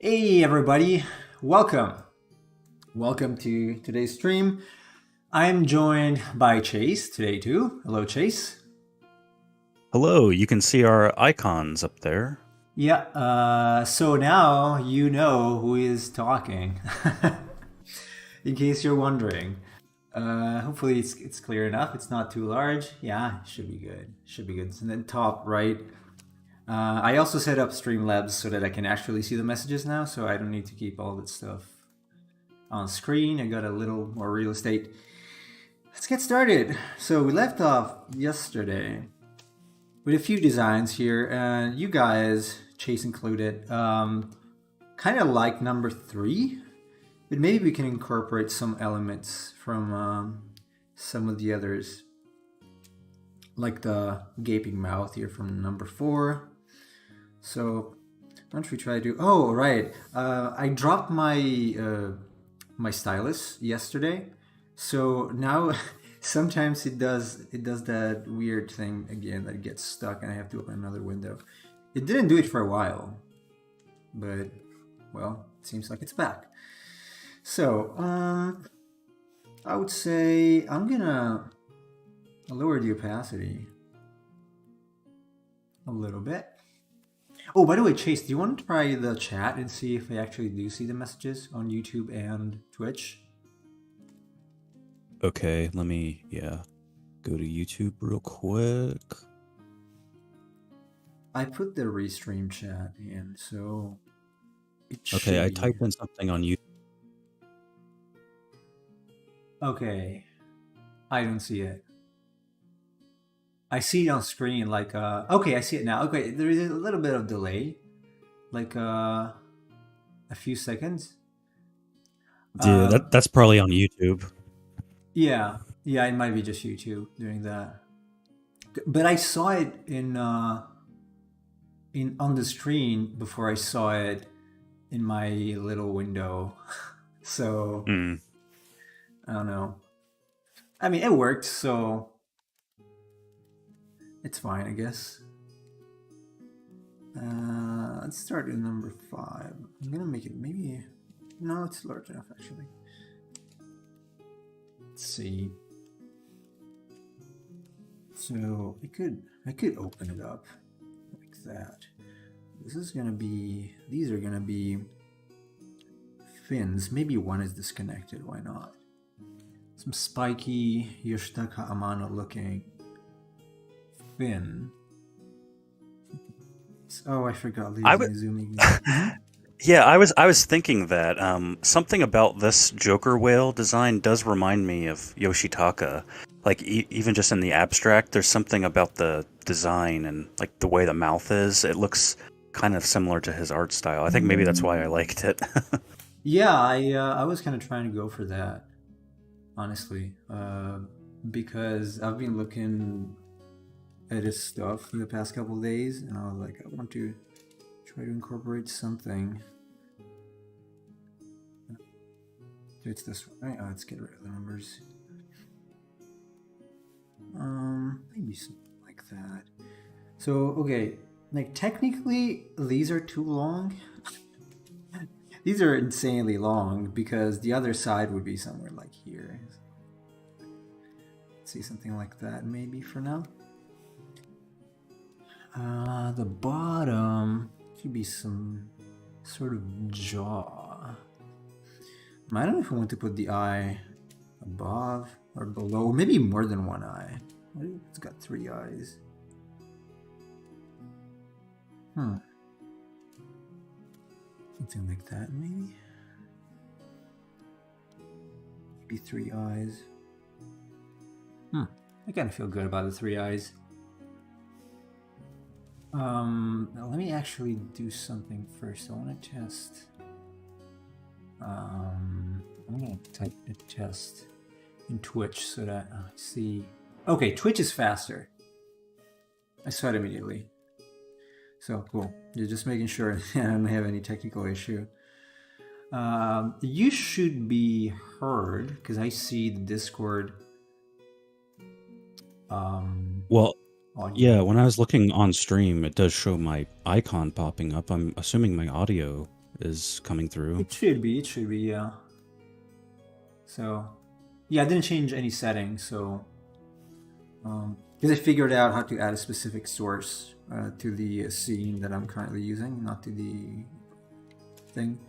Hey everybody, welcome. Welcome to today's stream. I'm joined by Chase today too. Hello Chase. Hello, you can see our icons up there. Yeah, so now you know who is talking. In case you're wondering. Hopefully it's clear enough. It's not too large. Yeah, should be good. Should be good. And then top right. I also set up Streamlabs so that I can actually see the messages now, so I don't need to keep all that stuff on screen. I got a little more real estate. Let's get started. So we left off yesterday with a few designs here, and you guys, Chase included, kind of like number 3, but maybe we can incorporate some elements from some of the others, like the gaping mouth here from number 4. So why don't we try to do? Oh, right. I dropped my my stylus yesterday, so now sometimes it does that weird thing again that it gets stuck and I have to open another window. It didn't do it for a while, but well, it seems like it's back. So I would say I'm gonna lower the opacity a little bit. Oh, by the way, Chase, do you want to try the chat and see if I actually do see the messages on YouTube and Twitch? Okay, let me, go to YouTube real quick. I put the restream chat in, so it Okay, I should be. typed in something on YouTube. Okay, I don't see it. I see it on screen, like, okay, I see it now. Okay, there is a little bit of delay, like a few seconds. Yeah, that's probably on YouTube. Yeah, it might be just YouTube doing that. But I saw it in on the screen before I saw it in my little window. So I don't know. I mean, it worked, so it's fine, I guess. Let's start with number 5. I'm gonna make it maybe. No, it's large enough actually. Let's see. So I could open it up like that. This is gonna be. These are gonna be fins. Maybe one is disconnected. Why not? Some spiky Yoshitaka Amano looking fin. Oh, I forgot leaving zooming. Yeah, I was thinking that something about this Joker whale design does remind me of Yoshitaka. Like even just in the abstract, there's something about the design and like the way the mouth is. It looks kind of similar to his art style. I think maybe that's why I liked it. Yeah, I was kind of trying to go for that, honestly, because I've been looking at his stuff in the past couple of days, and I was like, I want to try to incorporate something. It's this one, right? Oh, let's get rid of the numbers. Maybe something like that. So, okay, like technically these are too long. These are insanely long because the other side would be somewhere like here. Let's see something like that maybe for now. The bottom should be some sort of jaw. I don't know if I want to put the eye above or below, maybe more than one eye. It's got 3 eyes. Something like that, maybe? Maybe 3 eyes. I kind of feel good about the 3 eyes. Let me actually do something first. I want to test. I'm gonna type a test in Twitch so that I see. Okay, Twitch is faster. I saw it immediately. So cool. You're just making sure I don't have any technical issue. You should be heard because I see the Discord. Well, yeah, when I was looking on stream, it does show my icon popping up. I'm assuming my audio is coming through. It should be, yeah. So, yeah, I didn't change any settings, so because I figured out how to add a specific source to the scene that I'm currently using, not to the thing.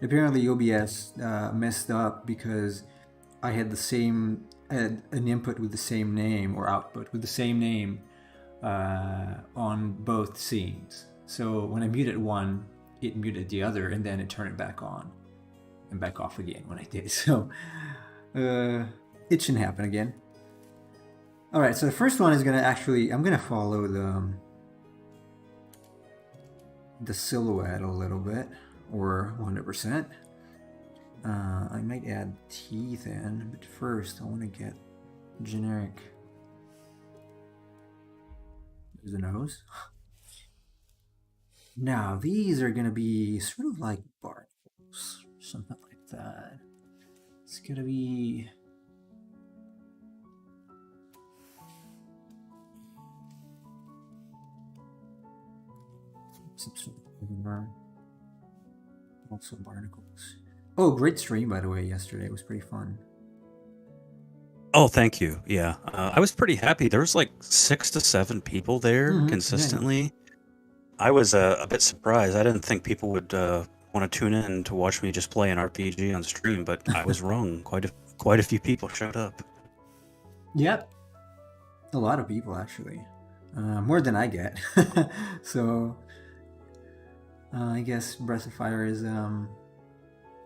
Apparently, OBS messed up because I had an input with the same name or output with the same name on both scenes. So when I muted one, it muted the other, and then it turned it back on and back off again when I did. So it shouldn't happen again. All right, so the first one is I'm gonna follow the silhouette a little bit, or 100%. I might add teeth in, but first I want to get generic. There's a nose. Now these are gonna be sort of like barnacles, something like that. It's gonna be some sort of also barnacles. Oh, great stream, by the way, yesterday. It was pretty fun. Oh, thank you. Yeah, I was pretty happy. There was like 6 to 7 people there Yeah. consistently. I was a bit surprised. I didn't think people would want to tune in to watch me just play an RPG on stream, but I was wrong. Quite a few people showed up. Yep. A lot of people, actually. More than I get. So, I guess Breath of Fire is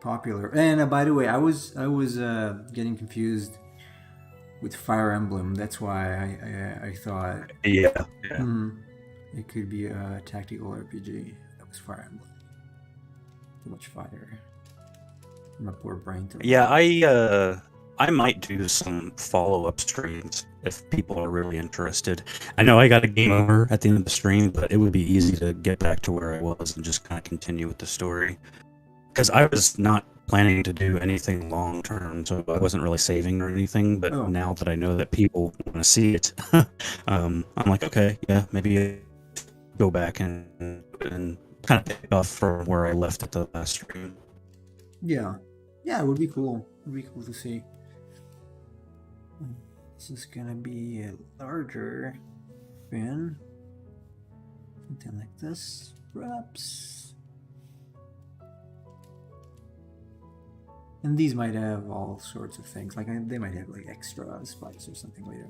popular. And by the way, I was getting confused with Fire Emblem. That's why I thought Yeah. it could be a tactical RPG. That was Fire Emblem. Too much fire. My poor brain. Yeah, I might do some follow-up streams if people are really interested. I know I got a game over at the end of the stream, but it would be easy to get back to where I was and just kind of continue with the story. Because I was not planning to do anything long-term, so I wasn't really saving or anything, but now that I know that people want to see it, I'm like, okay, yeah, maybe go back and kind of pick off from where I left at the last stream. Yeah, it would be cool. It would be cool to see. This is gonna be a larger fin. Something like this, perhaps. And these might have all sorts of things. Like they might have like extra spikes or something later.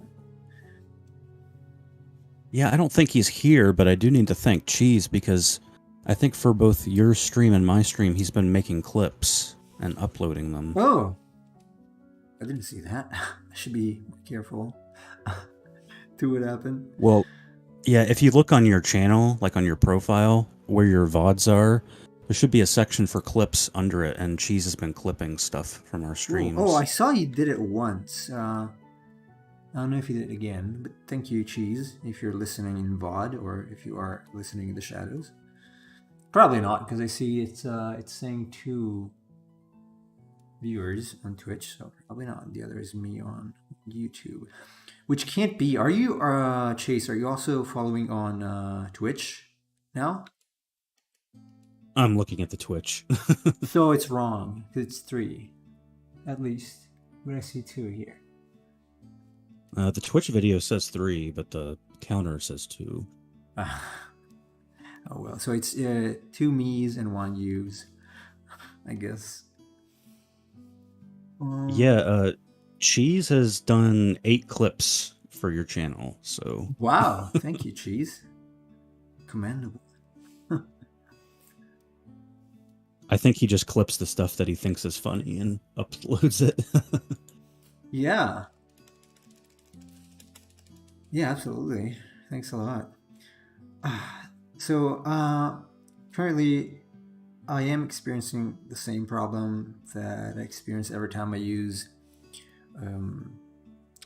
Yeah, I don't think he's here, but I do need to thank Cheese because I think for both your stream and my stream, he's been making clips and uploading them. Oh, I didn't see that. I should be more careful to what happened. Well, yeah, if you look on your channel, like on your profile, where your VODs are, there should be a section for clips under it, and Cheese has been clipping stuff from our streams. Oh, I saw you did it once. I don't know if you did it again, but thank you, Cheese, if you're listening in VOD or if you are listening in the shadows. Probably not, because I see it's saying 2 viewers on Twitch, so probably not. The other is me on YouTube, which can't be. Are you, Chase? Are you also following on Twitch now? I'm looking at the Twitch. So it's wrong because it's 3, at least. But I see 2 here. The Twitch video says 3, but the counter says 2. Oh well, so it's 2 me's and 1 you's, I guess. Yeah, Cheese has done 8 clips for your channel, so... Wow, thank you, Cheese. Commendable. I think he just clips the stuff that he thinks is funny and uploads it. Yeah. Yeah, absolutely. Thanks a lot. So, currently, I am experiencing the same problem that I experience every time I use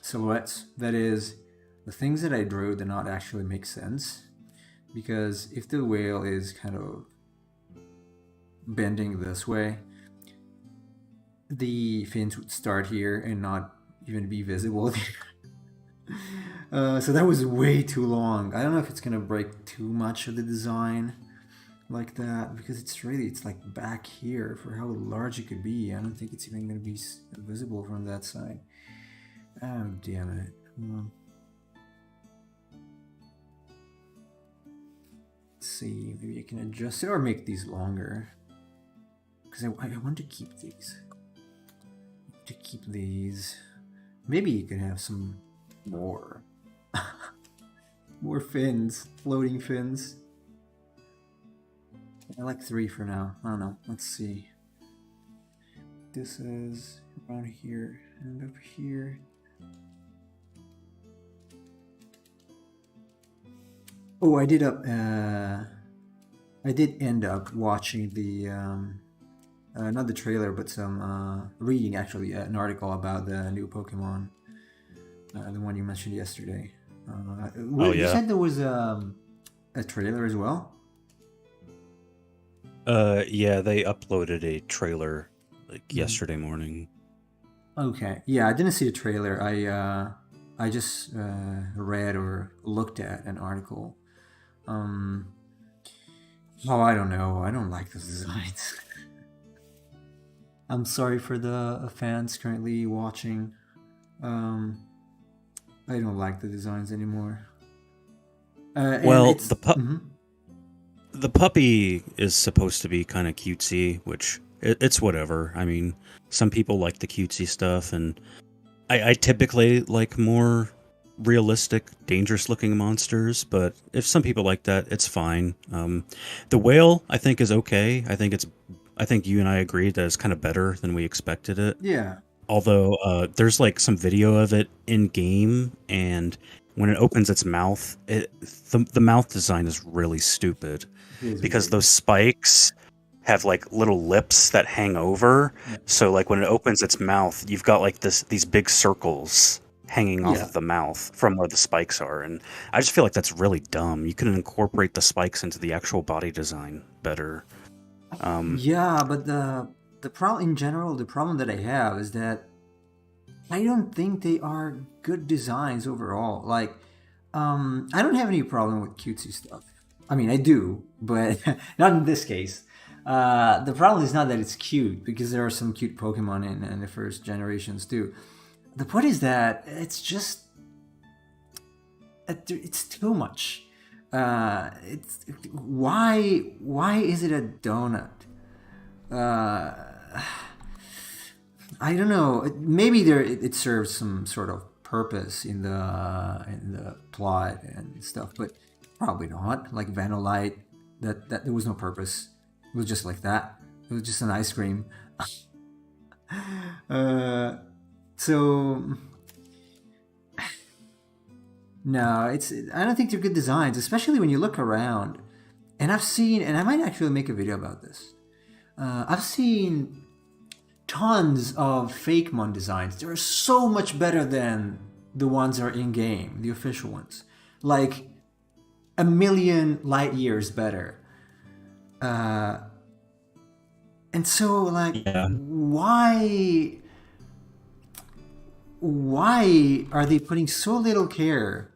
silhouettes. That is, the things that I drew do not actually make sense. Because if the whale is kind of bending this way, the fins would start here and not even be visible. So that was way too long. I don't know if it's gonna break too much of the design, like that because it's like back here for how large it could be. I don't think it's even going to be visible from that side. Oh, damn it. Let's see, maybe I can adjust it or make these longer. Because I want to keep these. Maybe you can have some more. More fins, floating fins. I like 3 for now. I don't know. Let's see. This is around here and over here. Oh, I did end up watching the not the trailer, but some reading actually an article about the new Pokemon, the one you mentioned yesterday. Oh You yeah. said there was a trailer as well. Yeah, they uploaded a trailer like yesterday morning. Okay, yeah, I didn't see the trailer. I just read or looked at an article. Oh, I don't know. I don't like those designs. I'm sorry for the fans currently watching. I don't like the designs anymore. Well, It's the puppy is supposed to be kind of cutesy, which it's whatever. I mean, some people like the cutesy stuff, and I typically like more realistic, dangerous-looking monsters. But if some people like that, it's fine. The whale, I think, is okay. I think you and I agreed that it's kind of better than we expected it. yeah, Although there's like some video of it in game, and when it opens its mouth, the mouth design is really stupid it is because weird. those spikes have like little lips that hang over. Yeah. So like when it opens its mouth, you've got like these big circles hanging off Yeah. of the mouth from where the spikes are, and I just feel like that's really dumb. You could incorporate the spikes into the actual body design better. Yeah, but the problem in general, the problem that I have is that I don't think they are good designs overall. Like, I don't have any problem with cutesy stuff. I mean, I do, but not in this case. The problem is not that it's cute because there are some cute Pokemon in the first generations too. The point is that it's just it's too much. It's why is it a donut? I don't know. Maybe it serves some sort of purpose in the plot and stuff, but probably not. Like Vanillite, that there was no purpose. It was just like that. It was just an ice cream. uh, so no, it's I don't think they're good designs, especially when you look around. And I've seen, and I might actually make a video about this. I've seen tons of fake Mon designs. They're so much better than the ones that are in game, the official ones. Like a million light years better. And so, like, Yeah. why are they putting so little care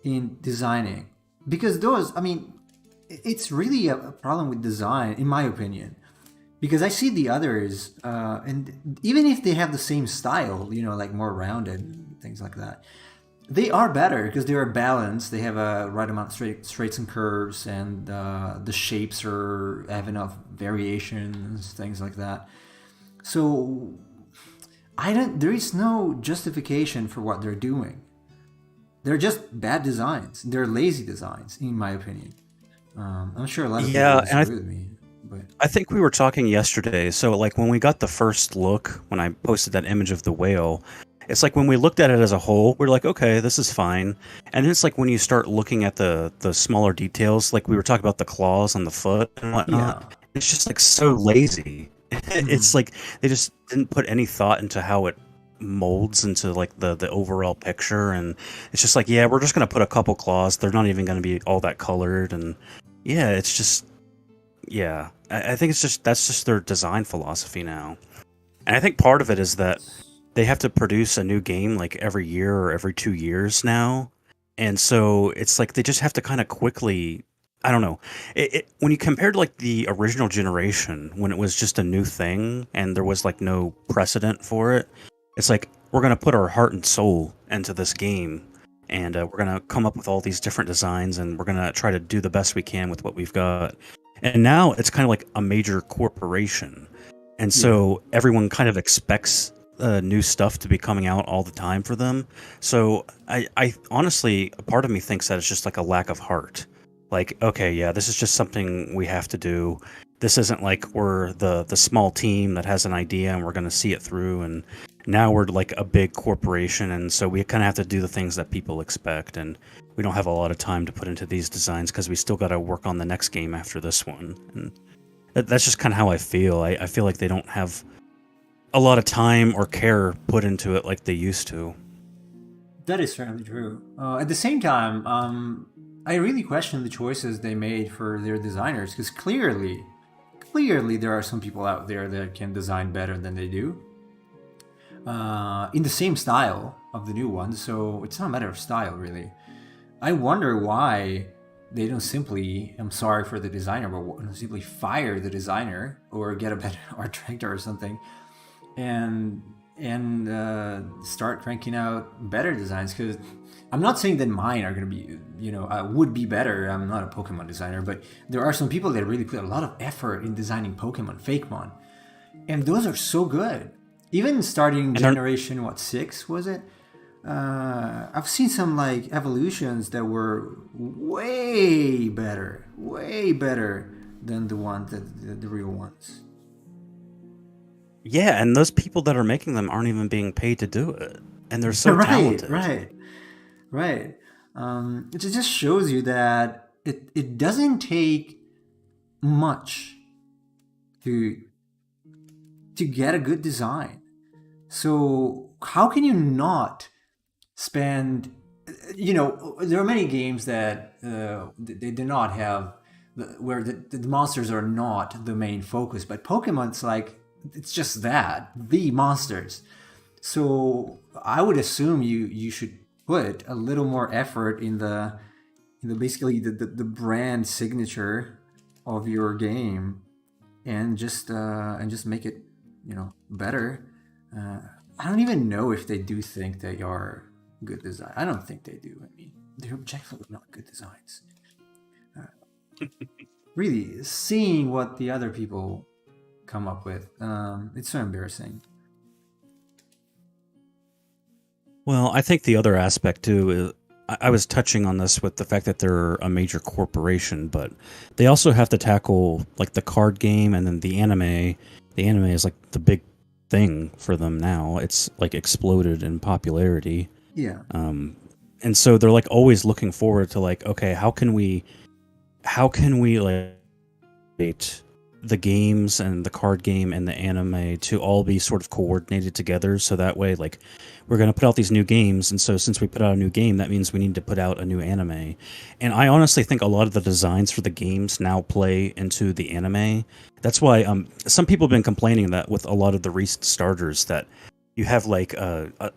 in designing? Because those, I mean, it's really a problem with design, in my opinion. Because I see the others, and even if they have the same style, like more rounded and things like that, they are better because they are balanced. They have a right amount of straights and curves, and the shapes have enough variations, things like that. So I don't. There is no justification for what they're doing. They're just bad designs. They're lazy designs, in my opinion. I'm sure a lot of people Yeah, and disagree with me, but I think we were talking yesterday. So, like, when we got the first look, when I posted that image of the whale, it's like when we looked at it as a whole, we're like, okay, this is fine. And then it's like when you start looking at the smaller details, like we were talking about the claws on the foot and yeah. whatnot, it's just like so lazy. Mhm. It's like they just didn't put any thought into how it molds into like the overall picture, and it's just like, yeah, we're just gonna put a couple claws. They're not even gonna be all that colored, and yeah, it's just yeah, I think it's just that's just their design philosophy now. And I think part of it is that they have to produce a new game like every year or every 2 years now. And so it's like they just have to kind of quickly I don't know. When you compare to like the original generation, when it was just a new thing and there was like no precedent for it, it's like we're gonna put our heart and soul into this game, and we're gonna come up with all these different designs, and we're gonna try to do the best we can with what we've got. And now it's kind of like a major corporation, and Yeah. so everyone kind of expects new stuff to be coming out all the time for them. So I honestly, a part of me thinks that it's just like a lack of heart. Like, okay, yeah, this is just something we have to do. This isn't like we're the small team that has an idea and we're going to see it through. And now we're like a big corporation, and so we kind of have to do the things that people expect. And we don't have a lot of time to put into these designs because we still got to work on the next game after this one. And that's just kind of how I feel. I feel like they don't have a lot of time or care put into it like they used to. That is certainly true. At the same time, I really question the choices they made for their designers because clearly, there are some people out there that can design better than they do in the same style of the new ones. So it's not a matter of style, really. I wonder why they don't simply, I'm sorry for the designer, but simply fire the designer or get a better art director or something and start cranking out better designs. Because I'm not saying that mine are going to be, would be better. I'm not a Pokemon designer, but there are some people that really put a lot of effort in designing Pokemon, Fakemon, and those are so good. Even starting And generation, what, 6 was it? I've seen some like evolutions that were way better than the ones that the real ones. yeah, and those people that are making them aren't even being paid to do it, and they're so Right, talented. right, right. It just shows you that it doesn't take much to get a good design. So how can you not spend? There are many games that they do not have where the monsters are not the main focus, but Pokemon's like it's just that the monsters. So I would assume you should put a little more effort in the basically the brand signature of your game and just make it better. Uh, I don't even know if they do think they are good design. I don't think they do. I mean, they're objectively not good designs. Really, seeing what the other people come up with, it's so embarrassing. Well, I think the other aspect too is I was touching on this with the fact that they're a major corporation, but they also have to tackle like the card game and then the anime. The anime is like the big thing for them now. It's like exploded in popularity. Yeah, And so they're like always looking forward to like, okay, how can we like create the games and the card game and the anime to all be sort of coordinated together, so that way like we're going to put out these new games, and so since we put out a new game, that means we need to put out a new anime. And I honestly think a lot of the designs for the games now play into the anime. That's why some people have been complaining that with a lot of the recent starters that you have like a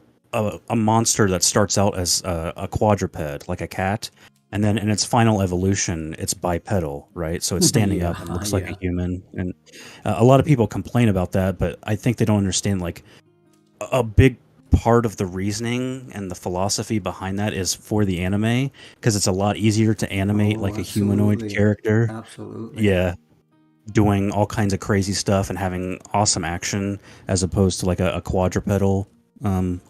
monster that starts out as a quadruped, like a cat, and then in its final evolution, it's bipedal, right? So it's standing up and yeah, looks like a yeah, human. And a lot of people complain about that, but I think they don't understand like a big part of the reasoning and the philosophy behind that is for the anime because it's a lot easier to animate Oh, like a humanoid absolutely, character. absolutely. Yeah, doing all kinds of crazy stuff and having awesome action as opposed to like a quadrupedal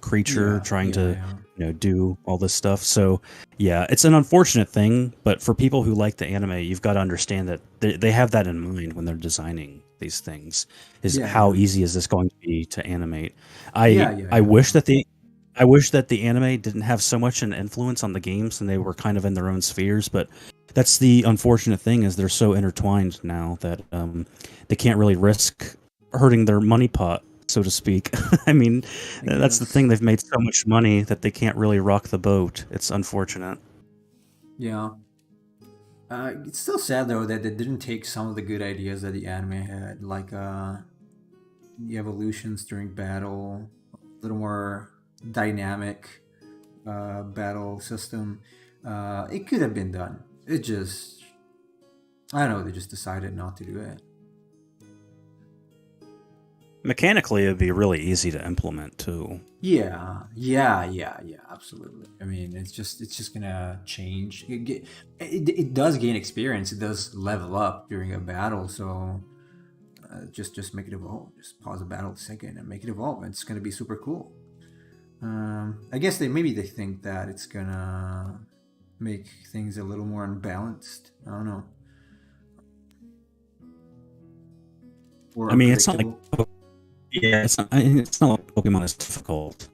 creature Yeah, trying yeah, to yeah. do all this stuff. So yeah, it's an unfortunate thing, but for people who like the anime, you've got to understand that they have that in mind when they're designing these things, is Yeah, how yeah, easy is this going to be to animate. yeah, i yeah, i yeah, wish yeah. that the I wish that the anime didn't have so much an influence on the games and they were kind of in their own spheres, but that's the unfortunate thing, is they're so intertwined now that they can't really risk hurting their money pot, so to speak. I mean, I that's the guess. thing. They've made so much money that they can't really rock the boat. It's unfortunate. Yeah. It's still sad though that they didn't take some of the good ideas that the anime had, like the evolutions during battle, a little more dynamic battle system. It could have been done. It just I don't know. They just decided not to do it. Mechanically, it'd be really easy to implement too. Yeah. Absolutely. I mean, it's just gonna change. It does gain experience. It does level up during a battle. So just make it evolve. Just pause the battle a second and make it evolve. It's gonna be super cool. I guess they think that it's gonna make things a little more unbalanced. I don't know, or I mean, it's not like unpredictable. yeah, it's not like Pokemon is difficult.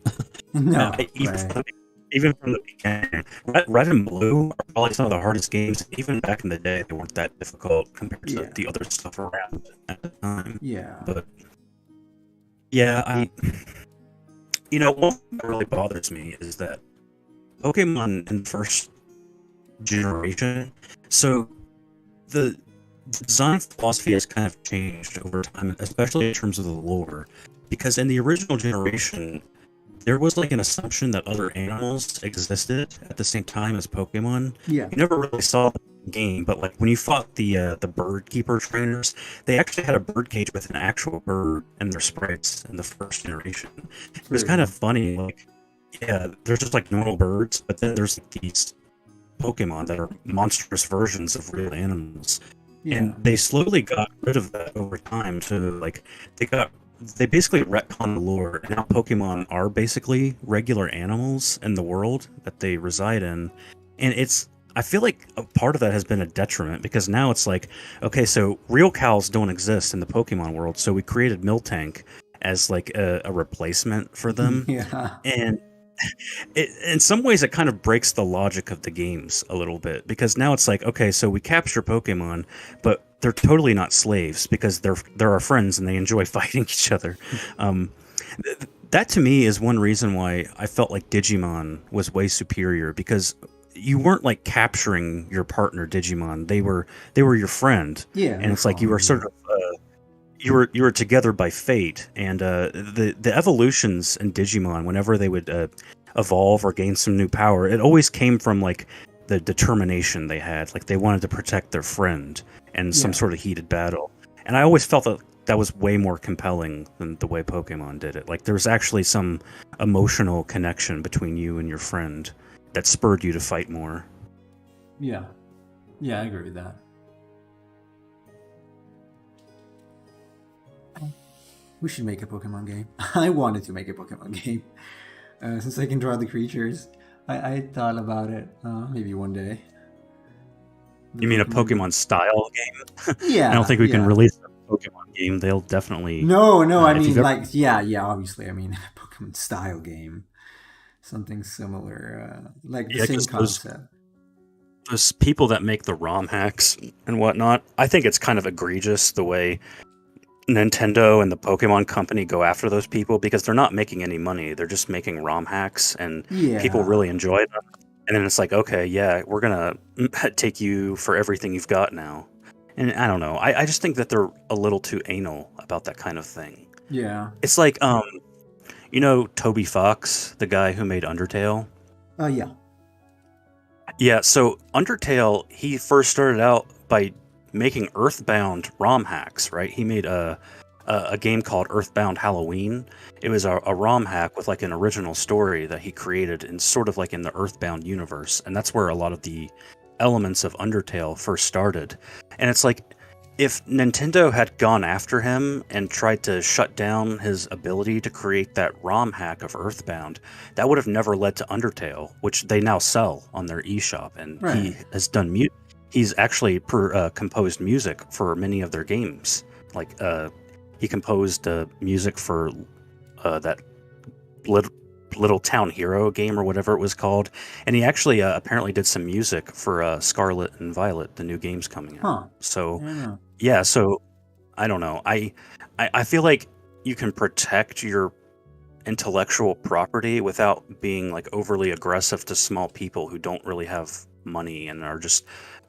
No, Even right? even from the beginning, Red and Blue are probably some of the hardest games. Even back in the day, they weren't that difficult compared to Yeah, the other stuff around at the time. yeah, But yeah, one thing that really bothers me is that Pokemon in the first generation, so the design philosophy has kind of changed over time, especially in terms of the lore. Because in the original generation, there was like an assumption that other animals existed at the same time as Pokemon. yeah. You never really saw the game, but like when you fought the bird keeper trainers, they actually had a bird cage with an actual bird and their sprites in the first generation. It's It was very kind of cool. funny, like yeah, there's just like normal birds, but then there's like, these Pokemon that are monstrous versions of real animals. Yeah, And they slowly got rid of that over time to like they got they basically retconned the lore, and now Pokemon are basically regular animals in the world that they reside in. And it's I feel like a part of that has been a detriment because now it's like, okay, so real cows don't exist in the Pokemon world, so we created Miltank as like a replacement for them. yeah, And in some ways it kind of breaks the logic of the games a little bit because now it's like, okay, so we capture Pokemon, but they're totally not slaves because they're our friends and they enjoy fighting each other. um, that to me is one reason why I felt like Digimon was way superior because you weren't like capturing your partner Digimon, they were your friend. yeah. And They're it's like you were following sort you. of you were together by fate, and the evolutions in Digimon, whenever they would evolve or gain some new power, it always came from like the determination they had, like they wanted to protect their friend in some Yeah, sort of heated battle. And I always felt that that was way more compelling than the way Pokemon did it. Like there was actually some emotional connection between you and your friend that spurred you to fight more. yeah, yeah. I agree with that. We should make a Pokemon game. I wanted to make a Pokemon game since I can draw the creatures. I thought about it. Maybe one day. The You mean a Pokemon game. Pokemon style game? I don't Yeah, think we can yeah. release a Pokemon game. They'll definitely No. I if you've mean, ever like, yeah. Obviously, I mean, Pokemon style game, something similar, like the yeah, same because those concept. those people that make the ROM hacks and whatnot, I think it's kind of egregious the way Nintendo and the Pokemon Company go after those people because they're not making any money. They're just making ROM hacks, and people Yeah, really enjoy them. And then it's like, okay, yeah, we're gonna take you for everything you've got now. And I don't know. I just think that they're a little too anal about that kind of thing. yeah. It's like, Toby Fox, the guy who made Undertale. Yeah, Yeah, so Undertale, he first started out by making Earthbound ROM hacks, right? He made a game called Earthbound Halloween. It was a ROM hack with like an original story that he created in sort of like in the Earthbound universe, and that's where a lot of the elements of Undertale first started. And it's like if Nintendo had gone after him and tried to shut down his ability to create that ROM hack of Earthbound, that would have never led to Undertale, which they now sell on their eShop. And right. he has done he's actually composed music for many of their games. Like he composed music for that little, little Town Hero game or whatever it was called, and he actually apparently did some music for Scarlet and Violet, the new games coming out. Huh. So I don't know. yeah, so I don't know. I feel like you can protect your intellectual property without being like overly aggressive to small people who don't really have money and are just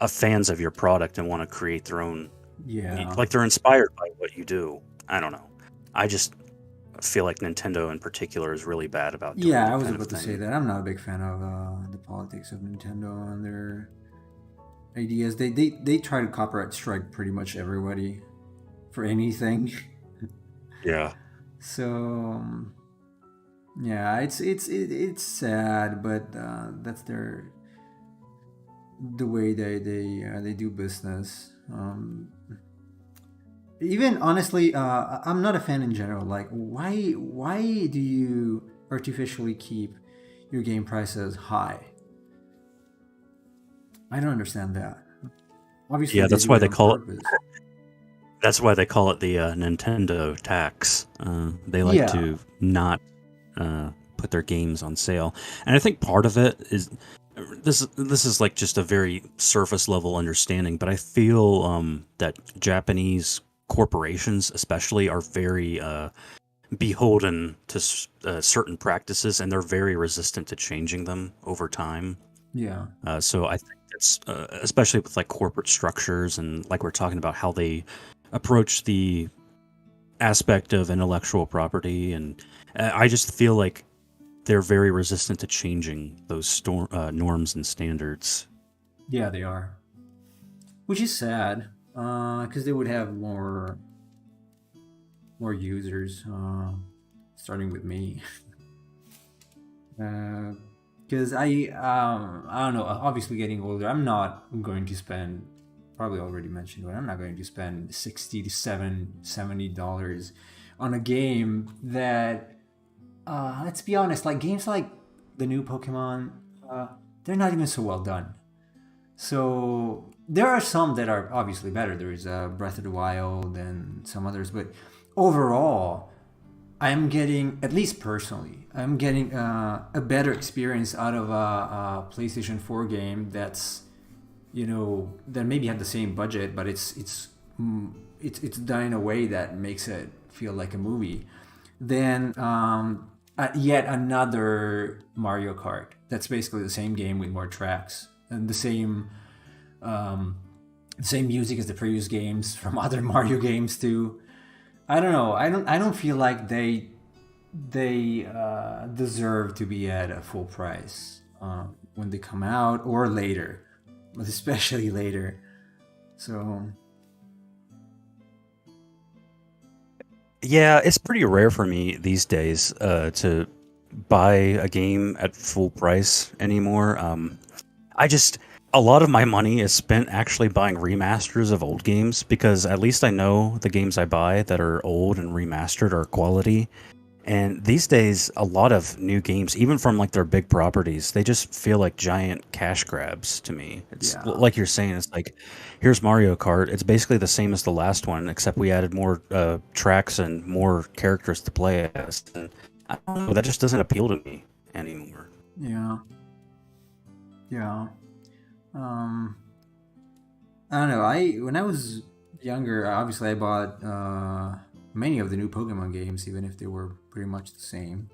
fans of your product and want to create their own, Yeah. like they're inspired by what you do. I don't know. I just feel like Nintendo in particular is really bad about doing Yeah, I that was kind of about to say thing. that. I'm not a big fan of the politics of Nintendo and ideas. They try to copyright strike pretty much everybody for anything. Yeah. So yeah, it's sad, but that's the way they do business. Even honestly, I'm not a fan in general. Like, why do you artificially keep your game prices high? I don't understand that. Obviously, Yeah, they that's do why it they on call it. purpose. That's why they call it the Nintendo tax. They like Yeah, to not put their games on sale, and I think part of it is this. This is like just a very surface level understanding, but I feel that Japanese corporations, especially, are very beholden to certain practices, and they're very resistant to changing them over time. yeah, So I think that's especially with like corporate structures and like we're talking about how they approach the aspect of intellectual property, and I just feel like they're very resistant to changing those norms and standards. yeah. They are, which is sad, because they would have more users, starting with me. Because I don't know. Obviously, getting older, I'm not going to spend. Probably already mentioned, but I'm not going to spend 60 to $70 on a game that. Let's be honest. Like games like the new Pokemon, uh, they're not even so well done. So there are some that are obviously better. There's Breath of the Wild and some others, but overall, I'm getting, at least personally, I'm getting a better experience out of a PlayStation 4 game that's, that maybe had the same budget, but it's done in a way that makes it feel like a movie. Then yet another Mario Kart. That's basically the same game with more tracks and um, the same music as the previous games from other Mario games too. I don't know. I don't feel like they deserve to be at a full price when they come out or later, but especially later. So Yeah, it's pretty rare for me these days to buy a game at full price anymore. I just a lot of my money is spent actually buying remasters of old games because at least I know the games I buy that are old and remastered are quality. And these days, a lot of new games, even from like their big properties, they just feel like giant cash grabs to me. It's yeah, like you're saying, it's like, here's Mario Kart. It's basically the same as the last one, except we added more tracks and more characters to play as. And I don't know, that just doesn't appeal to me anymore. yeah, yeah. Um, I don't know. I when I was younger, obviously I bought many of the new Pokemon games, even if they were pretty much the same.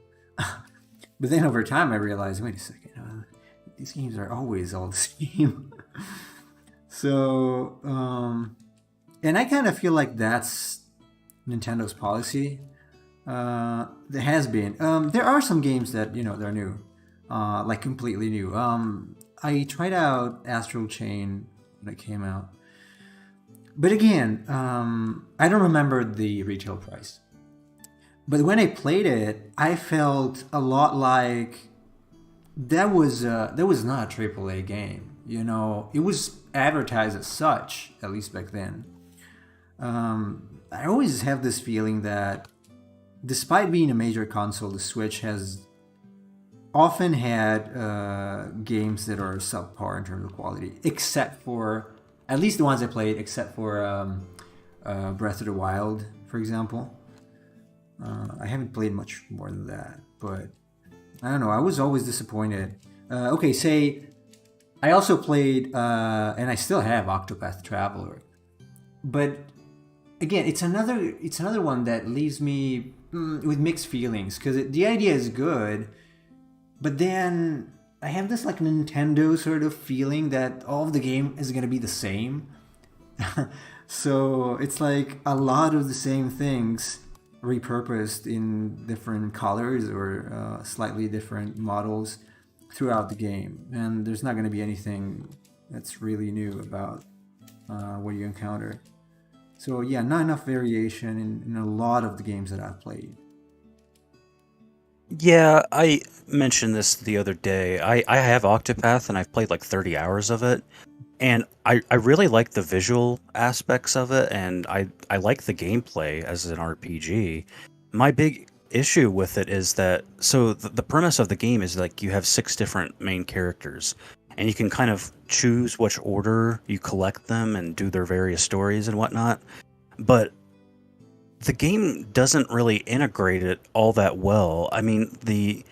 But then over time, I realized, wait a second, these games are always all the same. So, and I kind of feel like that's Nintendo's policy. There has been. There are some games that they're new, like completely new. I tried out Astral Chain when it came out, but again, I don't remember the retail price. But when I played it, I felt a lot like that was not a AAA game. It was advertised as such, at least back then. I always have this feeling that, despite being a major console, the Switch has often had games that are subpar in terms of quality, except for at least the ones I played, except for Breath of the Wild, for example. I haven't played much more than that, but I don't know. I was always disappointed. Okay, say I also played, and I still have Octopath Traveler, but again, it's another one that leaves me with mixed feelings because the idea is good, but then I have this like Nintendo sort of feeling that all of the game is gonna be the same. So it's like a lot of the same things repurposed in different colors or slightly different models throughout the game, and there's not going to be anything that's really new about what you encounter. So yeah, not enough variation in a lot of the games that I've played. Yeah, I mentioned this the other day. I have Octopath and I've played like 30 hours of it. And I really like the visual aspects of it, and I like the gameplay as an RPG. My big issue with it is that so the premise of the game is like you have six different main characters, and you can kind of choose which order you collect them and do their various stories and whatnot. But the game doesn't really integrate it all that well. I mean, the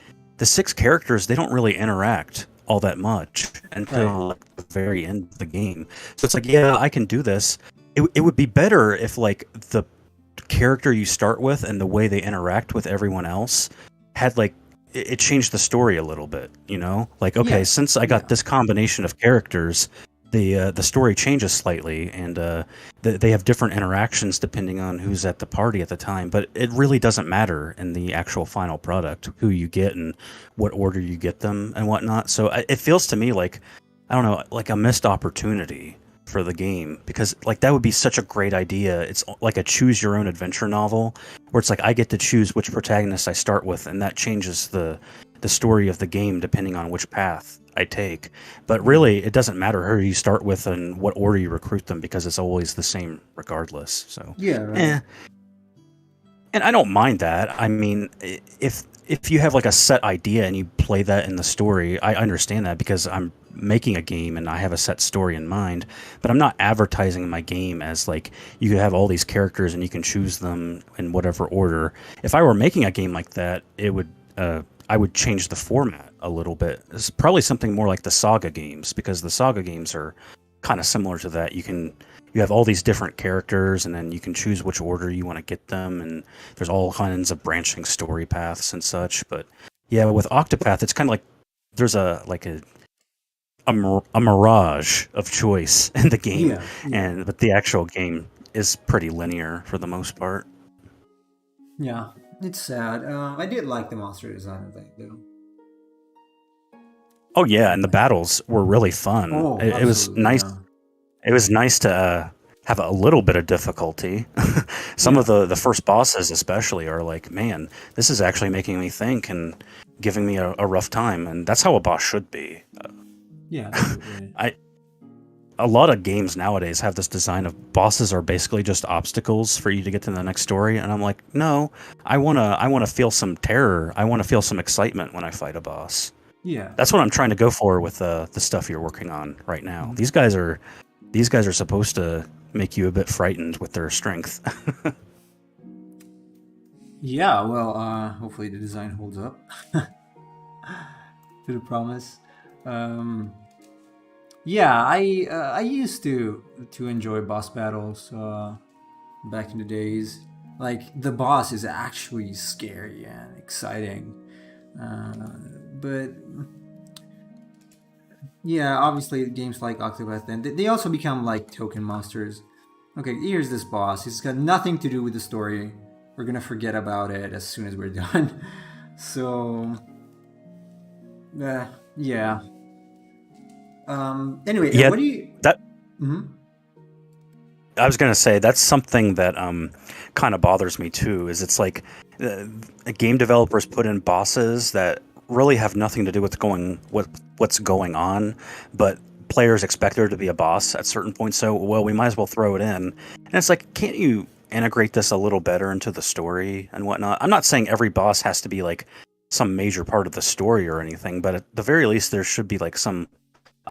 six characters, they don't really interact all that much Right. until like, the very end of the game. So it's like, yeah, I can do this. It would be better if like the character you start with and the way they interact with everyone else had like it changed the story a little bit, you know? Like, okay, Yeah. since I got Yeah. this combination of characters, the story changes slightly, and they have different interactions depending on who's at the party at the time. But it really doesn't matter in the actual final product who you get and what order you get them and whatnot. So it feels to me like I don't know, like a missed opportunity for the game because like that would be such a great idea. It's like a choose your own adventure novel where it's like I get to choose which protagonist I start with, and that changes the story of the game depending on which path I take. But Mm. really, it doesn't matter who you start with and what order you recruit them because it's always the same regardless. So, Yeah. Right. eh. And I don't mind that. I mean, if you have like a set idea and you play that in the story, I understand that because I'm making a game and I have a set story in mind. But I'm not advertising my game as like you have all these characters and you can choose them in whatever order. If I were making a game like that, it would I would change the format a little bit. It's probably something more like the Saga games because the Saga games are kind of similar to that. You have all these different characters and then you can choose which order you want to get them, and there's all kinds of branching story paths and such. But yeah, with Octopath it's kind of like there's a mirage of choice in the game, Yeah. Yeah. and but the actual game is pretty linear for the most part. Yeah. It's sad. I did like the monster design of that though. Oh yeah, and the battles were really fun. Oh, It was absolutely. nice. Yeah. It was nice to have a little bit of difficulty. Some of Yeah. the first bosses, especially, are like, man, this is actually making me think and giving me a rough time, and that's how a boss should be. Yeah. Absolutely. I A lot of games nowadays have this design of bosses are basically just obstacles for you to get to the next story, and I'm like, no, I wanna feel some terror. I want to feel some excitement when I fight a boss. Yeah. That's what I'm trying to go for with the stuff you're working on right now. Mhm. These guys are supposed to make you a bit frightened with their strength. Yeah. Well, hopefully the design holds up to the promise. Um, yeah, I used to enjoy boss battles back in the days. Like the boss is actually scary and exciting, uh, but yeah, obviously games like Octopath then they also become like token monsters. Okay, here's this boss. It's got nothing to do with the story. We're gonna forget about it as soon as we're done. So, yeah. Anyway, Yeah, what do you? that Mhm. I was gonna say that's something that kind of bothers me too. Is it's like uh, game developers put in bosses that really have nothing to do with what's going on, but players expect there to be a boss at certain points. So well, we might as well throw it in. And it's like, can't you integrate this a little better into the story and whatnot? I'm not saying every boss has to be like some major part of the story or anything, but at the very least, there should be like some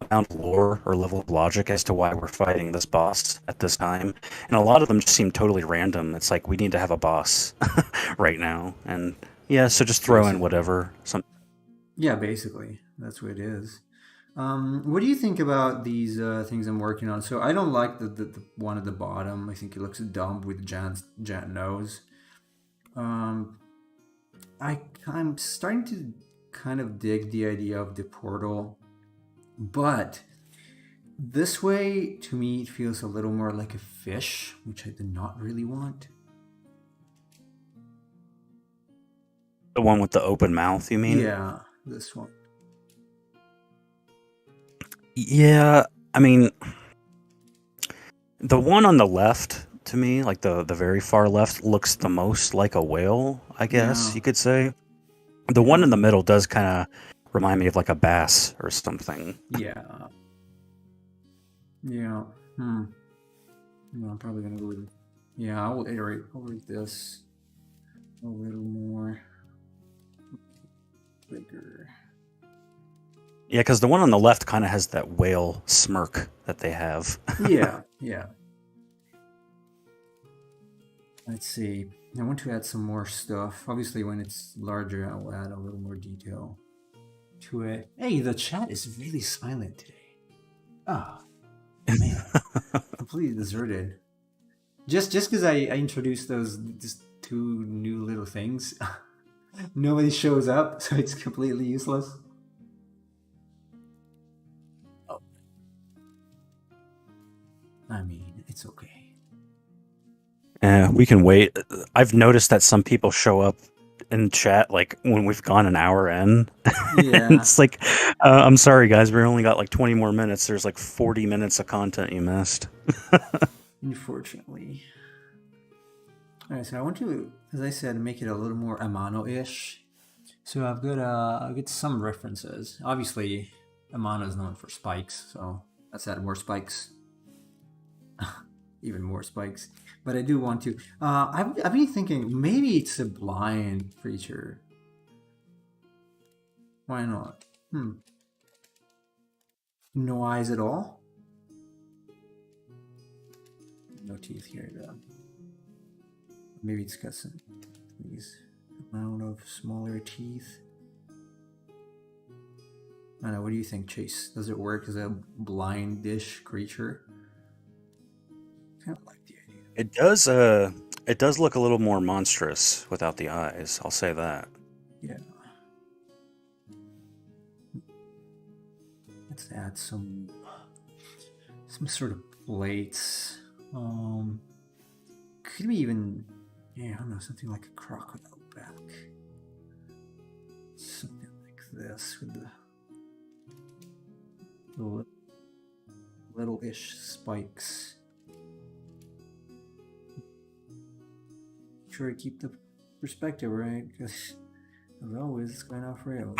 amount of lore or level of logic as to why we're fighting this boss at this time. And a lot of them just seem totally random. It's like we need to have a boss right now. And yeah, so just throw in Basically, whatever. yeah, basically that's what it is. What do you think about these things I'm working on? So I don't like the one at the bottom. I think it looks dumb with giant nose. Um, I'm starting to kind of dig the idea of the portal, but this way to me it feels a little more like a fish, which I did not really want. The one with the open mouth, you mean? Yeah, this one. Yeah, I mean, the one on the left to me, like the very far left, looks the most like a whale, I guess Yeah, you could say. The one yeah, in the middle does kind of remind me of like a bass or something. yeah, yeah. Hmm. No, I'm probably gonna go with. Yeah, I will iterate over this a little more bigger. Yeah, because the one on the left kind of has that whale smirk that they have. Yeah, yeah. Let's see. I want to add some more stuff. Obviously, when it's larger, I'll add a little more detail to it. Hey, the chat is really silent today. Ah, man, completely deserted. Just because I introduced those just two new little things, nobody shows up, so it's completely useless. Oh, I mean, it's okay. We can wait. I've noticed that some people show up in chat like when we've gone an hour in. And Yeah, it's like, I'm sorry, guys, we only got like 20 more minutes. There's like 40 minutes of content you missed. unfortunately. All right, so I want to, as I said, make it a little more Amano-ish. So I've got some references. Obviously, Amano is known for spikes, so let's add more spikes. Even more spikes. But I do want to. I've been thinking maybe it's a blind creature. Why not? No eyes at all? No teeth here, though. Maybe it's got some these amount of smaller teeth. I don't know. What do you think, Chase? Does it work as a blindish creature? Kind of like the idea. It does look a little more monstrous without the eyes. I'll say that. Yeah. Let's add some sort of plates. Could be even, yeah, I don't know, something like a crocodile back. Something like this with the little-ish spikes. Try to keep the perspective right, because as always, it's going off rails.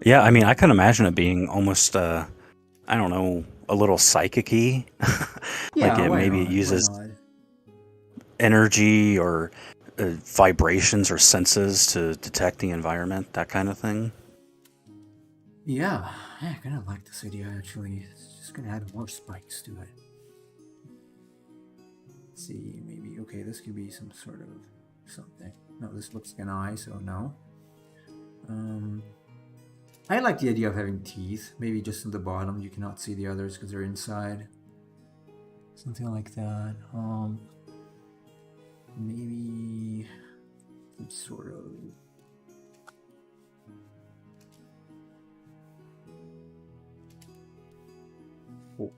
Yeah, I mean, I can imagine it being almost, I don't know, a little psychic-y. Like Yeah, it why maybe not? it uses Why not? energy or vibrations or senses to detect the environment, that kind of thing. Yeah, I kind of like this idea actually. It's just gonna add more spikes to it. Let's see, maybe, okay, this could be some sort of something. No, this looks like an eye, so no. I like the idea of having teeth. Maybe just in the bottom, you cannot see the others because they're inside. Something like that. Maybe some sort of. Oh.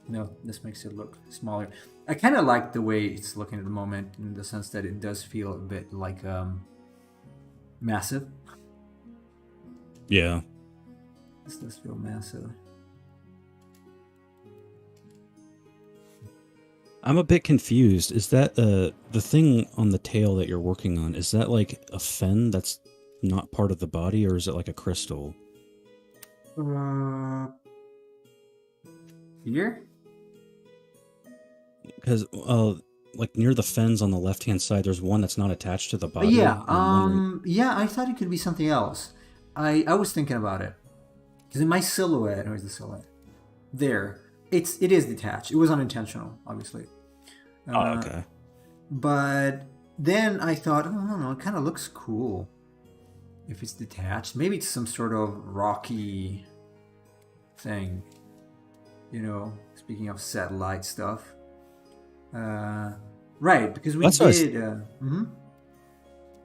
No, this makes it look smaller. I kind of like the way it's looking at the moment, in the sense that it does feel a bit like massive. Yeah. This does feel massive. I'm a bit confused. Is that the thing on the tail that you're working on? Is that like a fin that's not part of the body, or is it like a crystal? Here? Because like near the fins on the left-hand side, there's one that's not attached to the body. Yeah. and I'm wondering- Yeah. I thought it could be something else. I was thinking about it because in my silhouette, where's the silhouette? There. It is detached. It was unintentional, obviously. Oh, okay. But then I thought, oh, I don't know, it kind of looks cool if it's detached. Maybe it's some sort of rocky thing. You know, speaking of satellite stuff. Right, because we That's what I was- did.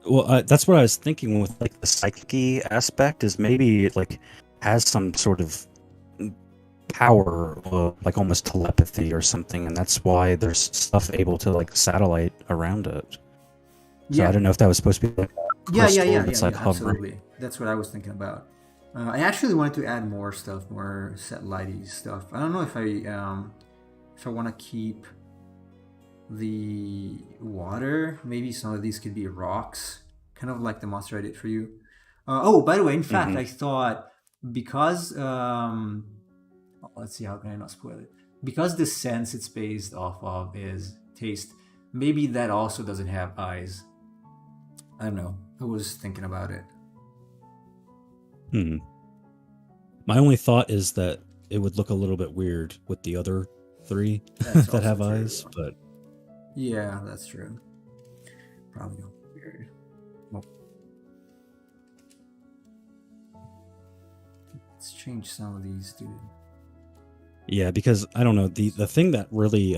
Well, that's what I was thinking with like The psyche aspect is maybe it like has some sort of power, like almost telepathy or something, and that's why there's stuff able to like satellite around it. So I Yeah. don't know if that was supposed to be like a crystal that's like hovering. Absolutely. That's what I was thinking about. I actually wanted to add more stuff, more set lighty stuff. I don't know if I want to keep the water. Maybe some of these could be rocks, kind of like the monster I did for you. Oh, by the way, in fact, Hmm. I thought because let's see, how can I not spoil it? Because the sense it's based off of is taste. Maybe that also doesn't have eyes. I don't know. I was thinking about it. Hmm. My only thought is that it would look a little bit weird with the other three That's that also have true. eyes, but Yeah, that's true. Probably not weird. Well, let's change some of these, dude. yeah, because I don't know, the thing that really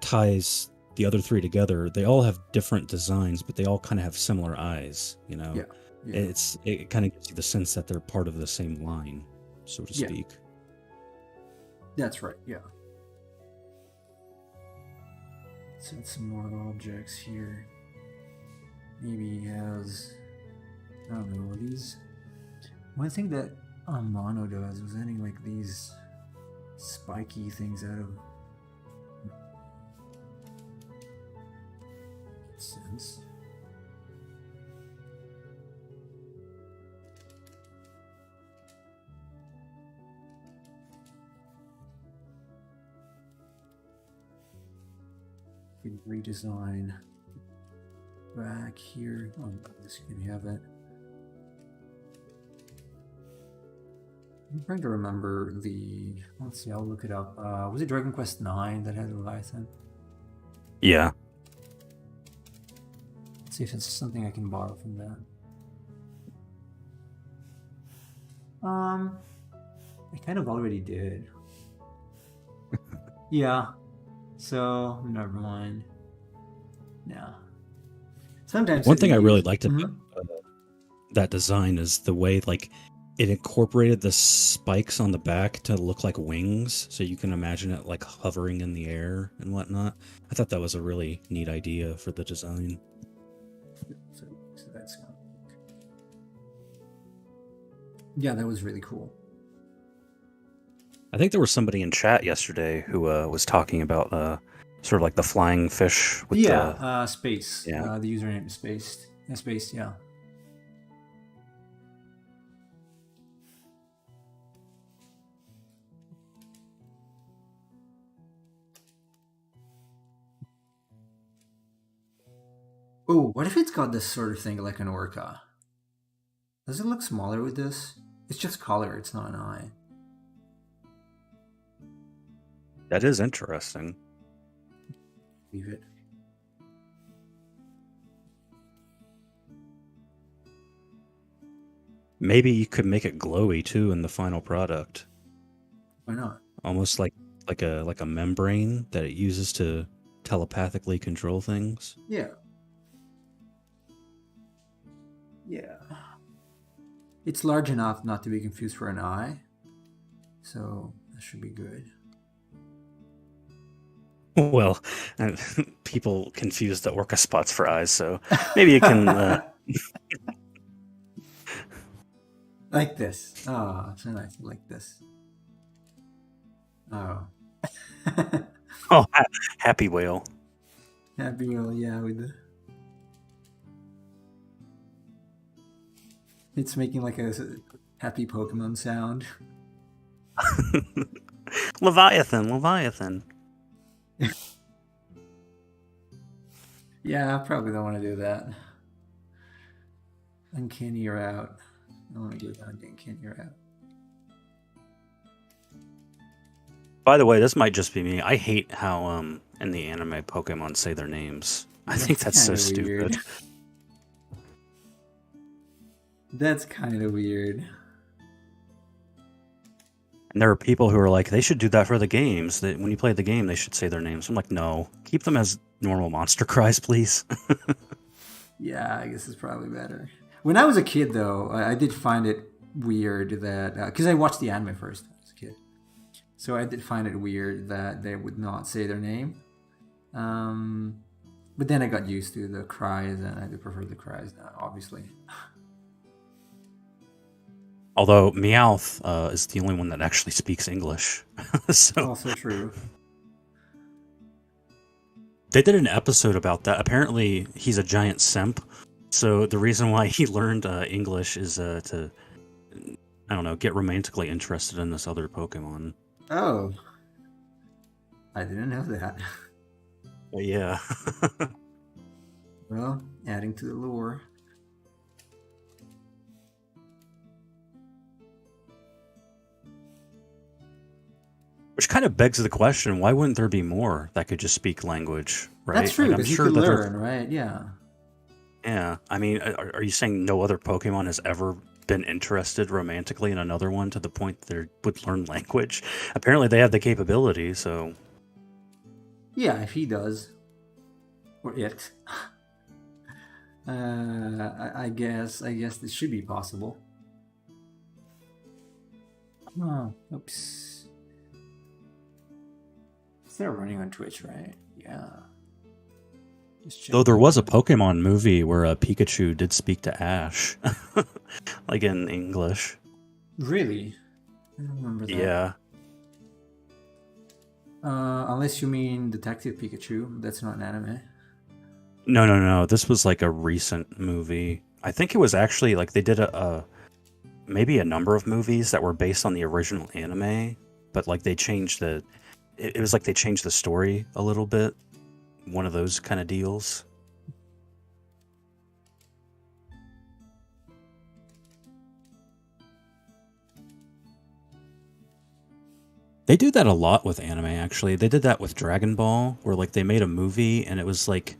ties the other three together, they all have different designs, but they all kind of have similar eyes, you know. Yeah. Yeah. It kind of gives you the sense that they're part of the same line, so to Yeah. speak. That's right. Yeah. Let's add some more objects here. Maybe he has, I don't know, these. One thing that Mono does was adding like these spiky things out of. Makes sense. We can redesign back here. Oh, this can have it. I'm trying to remember the. Let's see, I'll look it up. Was it Dragon Quest IX that had Leviathan? Yeah. Let's see if it's something I can borrow from that. I kind of already did. Yeah. So never mind. Yeah. Sometimes One thing I really use- liked Mhm. about that design is the way like it incorporated the spikes on the back to look like wings, so you can imagine it like hovering in the air and whatnot. I thought that was a really neat idea for the design. So that's yeah, that was really cool. I think there was somebody in chat yesterday who was talking about sort of like the flying fish with the. Space. Yeah. The username is spaced. Space. Yeah. Oh, what if it's got this sort of thing like an orca? Does it look smaller with this? It's just color, it's not an eye. That is interesting. Leave it. Maybe you could make it glowy too in the final product. Why not? Almost like a membrane that it uses to telepathically control things. Yeah. Yeah. It's large enough not to be confused for an eye. So that should be good. Well, people confuse the orca spots for eyes, so maybe you can. Like this. Oh, so nice. Like this. Oh. Oh, happy whale. Happy wheel, yeah, with the. It's making like a happy Pokemon sound. Leviathan. Yeah, I probably don't want to do that. Uncanny, you're out. I don't want to do that. Uncanny, you're out. By the way, this might just be me. I hate how in the anime Pokemon say their names. I think that's so kinda stupid. weird. That's kind of weird. And there are people who are like, they should do that for the games. That when you play the game, they should say their names. I'm like, no, keep them as normal monster cries, please. Yeah, I guess it's probably better. When I was a kid, though, I did find it weird that because I watched the anime first as a kid, so I did find it weird that they would not say their name. But then I got used to the cries, and I do prefer the cries now, obviously. Although Meowth is the only one that actually speaks English. So Also true. they did an episode about that. Apparently, he's a giant simp. So the reason why he learned English is to, I don't know, get romantically interested in this other Pokemon. Oh, I didn't know that. But yeah. Well, adding to the lore. Which kind of begs the question, why wouldn't there be more that could just speak language, right? That's true, Like, I'm because you sure could that learn, right? Yeah. yeah. I mean, are you saying no other Pokemon has ever been interested romantically in another one to the point that they would learn language? Apparently they have the capability, so... Yeah, if he does. Or it. I guess this should be possible. Oh, oops. They're running on Twitch, right? Yeah. Though there was a Pokemon movie where Pikachu did speak to Ash, like in English. Really? I don't remember that. Yeah. Unless you mean Detective Pikachu, that's not an anime. No. This was like a recent movie. I think it was actually like they did maybe a number of movies that were based on the original anime, but like they changed it was like they changed the story a little bit. One of those kind of deals. They do that a lot with anime, actually. They did that with Dragon Ball, where like they made a movie and it was like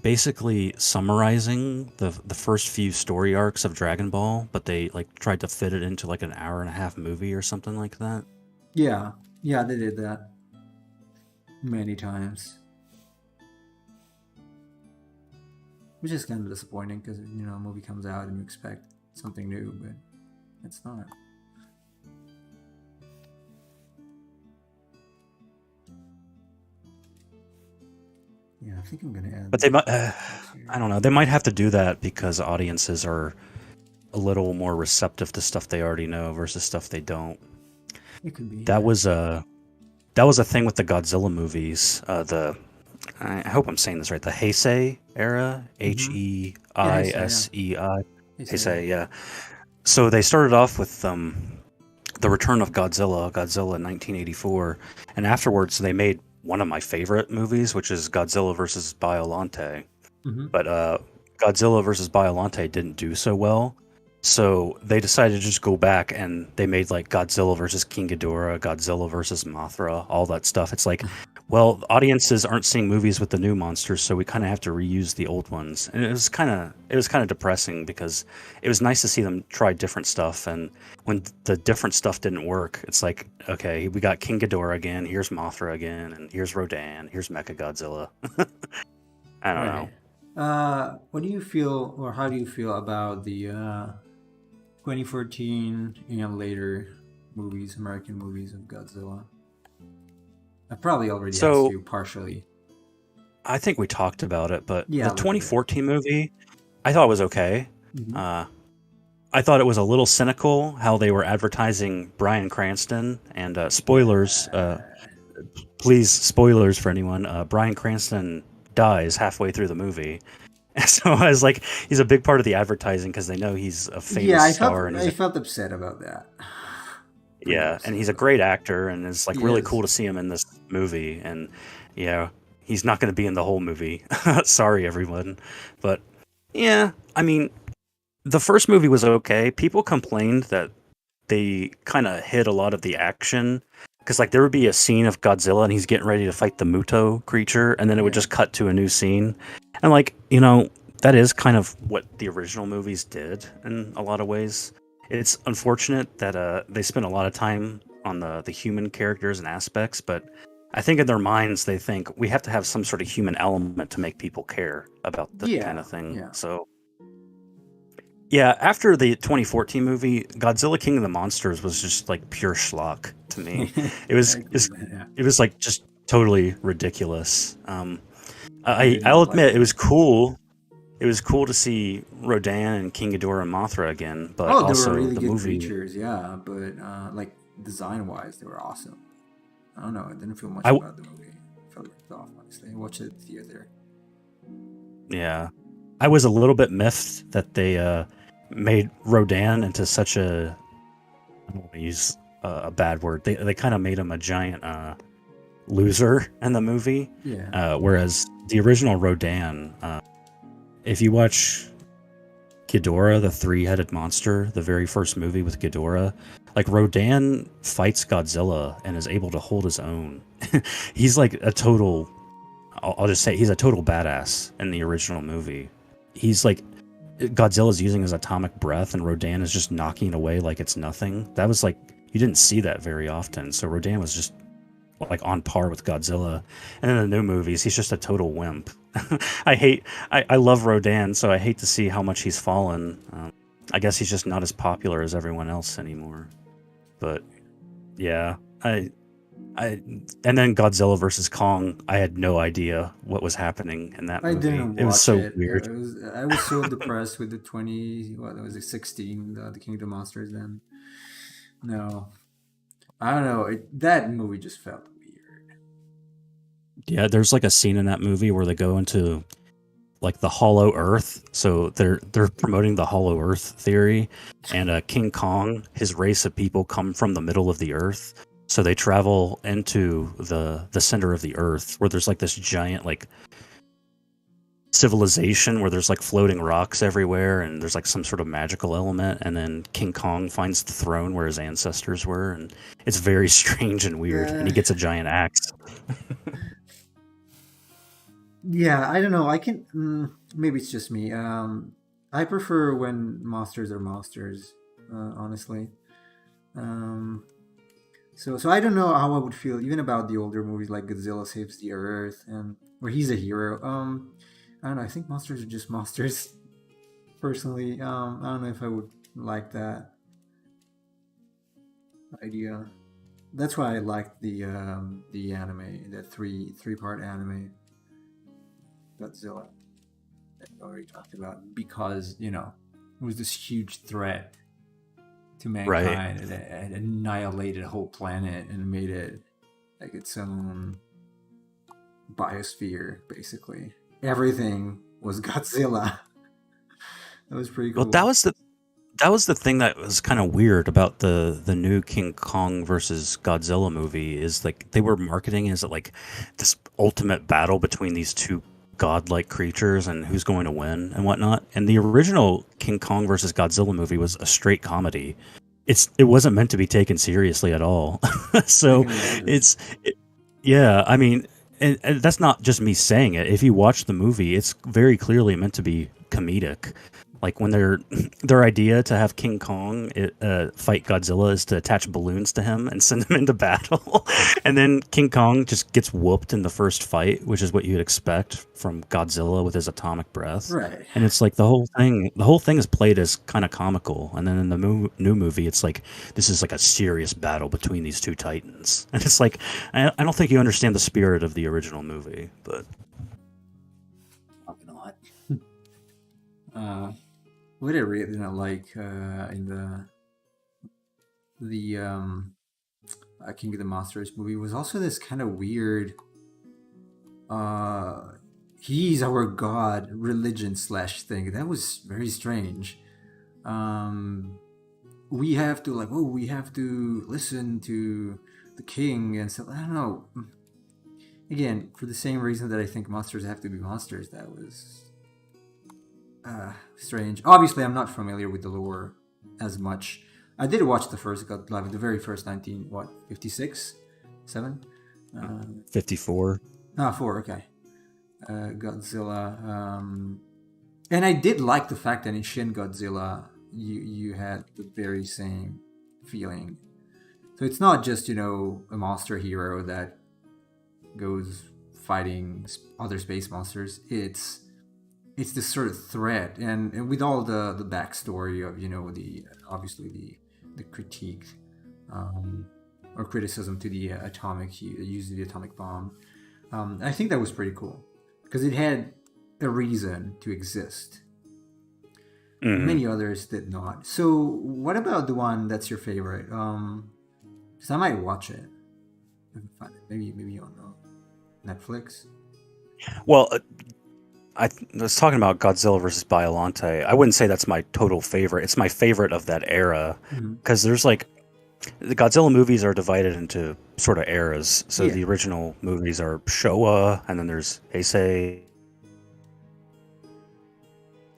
basically summarizing the first few story arcs of Dragon Ball, but they like tried to fit it into like an hour and a half movie or something like that. Yeah, they did that many times. Which is kind of disappointing because, a movie comes out and you expect something new, but it's not. Yeah, I think I'm going to add... But they might, I don't know, they might have to do that because audiences are a little more receptive to stuff they already know versus stuff they don't. It could be. That was a thing with the Godzilla movies. I hope I'm saying this right. The Heisei era, Heisei. Heisei, yeah. So they started off with the return of Godzilla in 1984, and afterwards they made one of my favorite movies, which is Godzilla versus Biollante. Mm-hmm. But Godzilla versus Biollante didn't do so well. So they decided to just go back and they made like Godzilla versus King Ghidorah, Godzilla versus Mothra, all that stuff. It's like, well, audiences aren't seeing movies with the new monsters, so we kind of have to reuse the old ones. And it was kind of depressing because it was nice to see them try different stuff. And when the different stuff didn't work, it's like, okay, we got King Ghidorah again, here's Mothra again, and here's Rodan, here's Mechagodzilla. I don't know. What do you feel, or how do you feel about the 2014 and later movies, American movies of Godzilla? I probably already asked you partially. I think we talked about it, but yeah, the 2014 movie, I thought was okay. Mm-hmm. I thought it was a little cynical how they were advertising Bryan Cranston, and spoilers, please, spoilers for anyone. Bryan Cranston dies halfway through the movie. So I was like, he's a big part of the advertising because they know he's a famous star. I felt upset about that. Yeah, and he's a great actor, and it's like really cool to see him in this movie. And yeah, he's not going to be in the whole movie. Sorry, everyone. But yeah, I mean, the first movie was okay. People complained that they kind of hid a lot of the action. Because like there would be a scene of Godzilla and he's getting ready to fight the Muto creature, and then it would just cut to a new scene. And like, that is kind of what the original movies did in a lot of ways. It's unfortunate that they spent a lot of time on the human characters and aspects, but I think in their minds they think we have to have some sort of human element to make people care about this kind of thing. Yeah. So yeah, after the 2014 movie, Godzilla King of the Monsters was just like pure schlock to me. It was like just totally ridiculous. I did I'll not like admit it it. was cool. It was cool to see Rodan and King Ghidorah and Mothra again, but Oh, they were also really the good movie. creatures, yeah, but like design wise, they were awesome. I don't know. I didn't feel much I about the movie. I felt ripped off, honestly. I watched it at the theater. Yeah, I was a little bit miffed that they made Rodan into such a. I don't want to use a bad word. They kind of made him a giant loser in the movie, Yeah. whereas the original Rodan, if you watch Ghidorah, the three-headed monster, the very first movie with Ghidorah, like Rodan fights Godzilla and is able to hold his own. He's like a total. I'll just say he's a total badass in the original movie. He's like Godzilla's using his atomic breath, and Rodan is just knocking it away like it's nothing. That was like you didn't see that very often. So Rodan was just like on par with Godzilla. And in the new movies, he's just a total wimp. I love Rodan, so I hate to see how much he's fallen. I guess he's just not as popular as everyone else anymore. But yeah, I, and then Godzilla versus Kong, I had no idea what was happening in that I movie. didn't It was watch so it. weird. I was so depressed with the 20, what was it, 16, the King of the Monsters then. No. I don't know. That movie just felt weird. Yeah, there's like a scene in that movie where they go into like the Hollow Earth. So they're promoting the Hollow Earth theory, and King Kong, his race of people come from the middle of the Earth. So they travel into the center of the Earth, where there's like this giant like civilization where there's like floating rocks everywhere, and there's like some sort of magical element. And then King Kong finds the throne where his ancestors were, and it's very strange and weird. And Uh, he gets a giant axe. yeah, I don't know. I can. Maybe it's just me. I prefer when monsters are monsters, honestly. Um, so I don't know how I would feel even about the older movies like Godzilla Saves the Earth and where he's a hero. I don't know. I think monsters are just monsters. Personally, I don't know if I would like that idea. That's why I liked the anime, the three part anime Godzilla that we already talked about, because it was this huge threat to Right. mankind. It annihilated a whole planet and made it like its own biosphere, basically. Everything was Godzilla. That was pretty Well, cool. that was the thing that was kind of weird about the new King Kong versus Godzilla movie is like they were marketing as like this ultimate battle between these two godlike creatures and who's going to win and whatnot. And the original King Kong versus Godzilla movie was a straight comedy. It wasn't meant to be taken seriously at all. I So can imagine. it's yeah, I mean, and that's not just me saying it. If you watch the movie, it's very clearly meant to be comedic. Like when their idea to have King Kong fight Godzilla is to attach balloons to him and send him into battle, and then King Kong just gets whooped in the first fight, which is what you'd expect from Godzilla with his atomic breath. Right. And it's like the whole thing is played as kind of comical, and then in the new movie, it's like this is like a serious battle between these two titans, and it's like I don't think you understand the spirit of the original movie, but Probably not. uh, what I really didn't like in the King of the Monsters movie was also this kind of weird uh he's our god religion slash thing that was very strange. um we have to we have to listen to the king and so I don't know, again for the same reason that I think monsters have to be monsters. That was strange. Obviously I'm not familiar with the lore as much. I did watch the first God, like the very first 19, what, 56 7 54. four, okay. Godzilla. And I did like the fact that in Shin Godzilla, you had the very same feeling. So it's not just a monster hero that goes fighting other space monsters. It's this sort of threat, and with all the backstory of the obviously the critique or criticism to the atomic use of the atomic bomb. I think that was pretty cool. because it had a reason to exist. Mhm. Many others did not. So, what about the one that's your favorite? Because I might watch it. If I find it. Maybe on Netflix. Well, I was talking about Godzilla versus Biollante. I wouldn't say that's my total favorite. It's my favorite of that era Mm-hmm. because there's like the Godzilla movies are divided into sort of eras. So Yeah. the original movies are Showa, and then there's Heisei.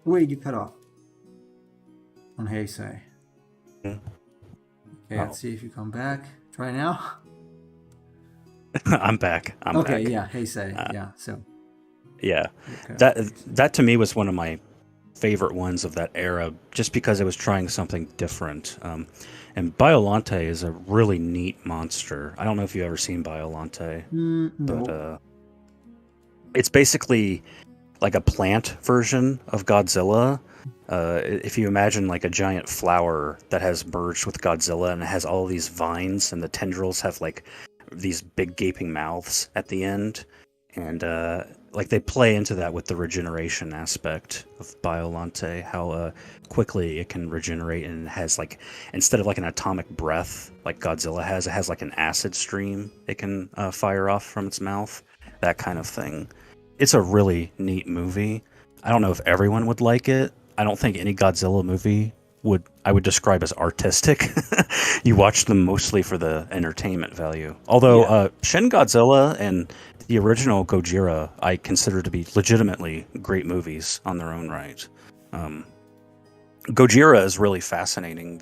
Wait, you cut off on Heisei. Okay, Oh, let's see if you come back. Try now. I'm back. I'm Okay, back. yeah, Heisei. Uh, Yeah, so yeah, you cut off that Heisei. that to me was one of my favorite ones of that era, just because it was trying something different. And Biollante is a really neat monster. I don't know if you've ever seen Biollante, but No. it's basically like a plant version of Godzilla. If you imagine like a giant flower that has merged with Godzilla and it has all these vines and the tendrils have like these big gaping mouths at the end, and like they play into that with the regeneration aspect of Biollante, how quickly it can regenerate, and it has like instead of like an atomic breath like Godzilla has, it has like an acid stream it can fire off from its mouth, that kind of thing. It's a really neat movie. I don't know if everyone would like it. I don't think any Godzilla movie would describe as artistic. You watch them mostly for the entertainment value. Although Yeah. Shin Godzilla and the original Gojira, I consider to be legitimately great movies on their own right. Um, Gojira is really fascinating.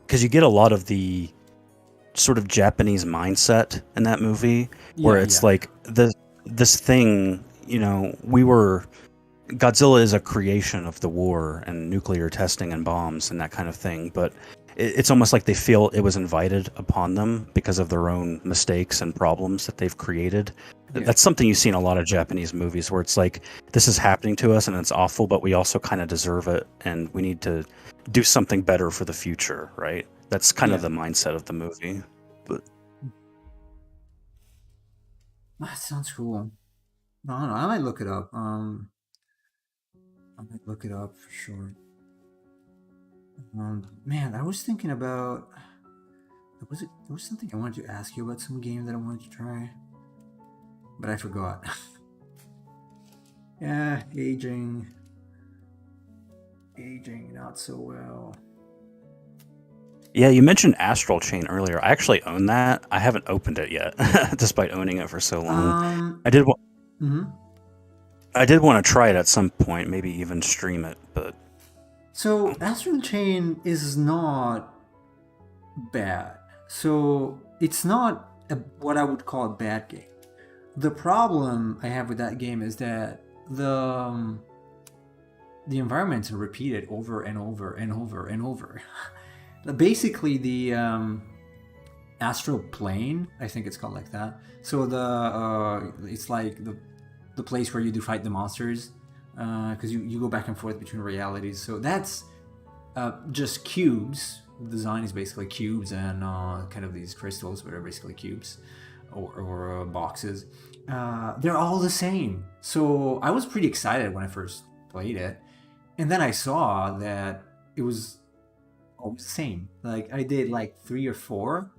Because you get a lot of the sort of Japanese mindset in that movie, where Yeah, it's yeah. like this thing. We were Godzilla is a creation of the war and nuclear testing and bombs and that kind of thing, but it's almost like they feel it was invited upon them because of their own mistakes and problems that they've created. Yeah. That's something you see in a lot of Japanese movies where it's like, this is happening to us and it's awful, but we also kind of deserve it and we need to do something better for the future, right? That's kind of Yeah. the mindset of the movie. But That sounds cool. No, no, I might look it up. I might look it up for sure. Man, I was thinking about. There was something I wanted to ask you about some game that I wanted to try, but I forgot. Yeah, aging not so well. yeah, you mentioned Astral Chain earlier. I actually own that. I haven't opened it yet, despite owning it for so long. Um. I did. hmm I did want to try it at some point, maybe even stream it, but So Astral Chain is not bad. So it's not what I would call a bad game. The problem I have with that game is that the environments are repeated over and over and over and over. Basically, the astral plane, I think it's called like that. So it's like the place where you do fight the monsters, because you go back and forth between realities. So that's just cubes. The design is basically cubes and kind of these crystals, but are basically cubes or boxes. They're all the same. So I was pretty excited when I first played it, and then I saw that it was all the same. Like I did like 3 or 4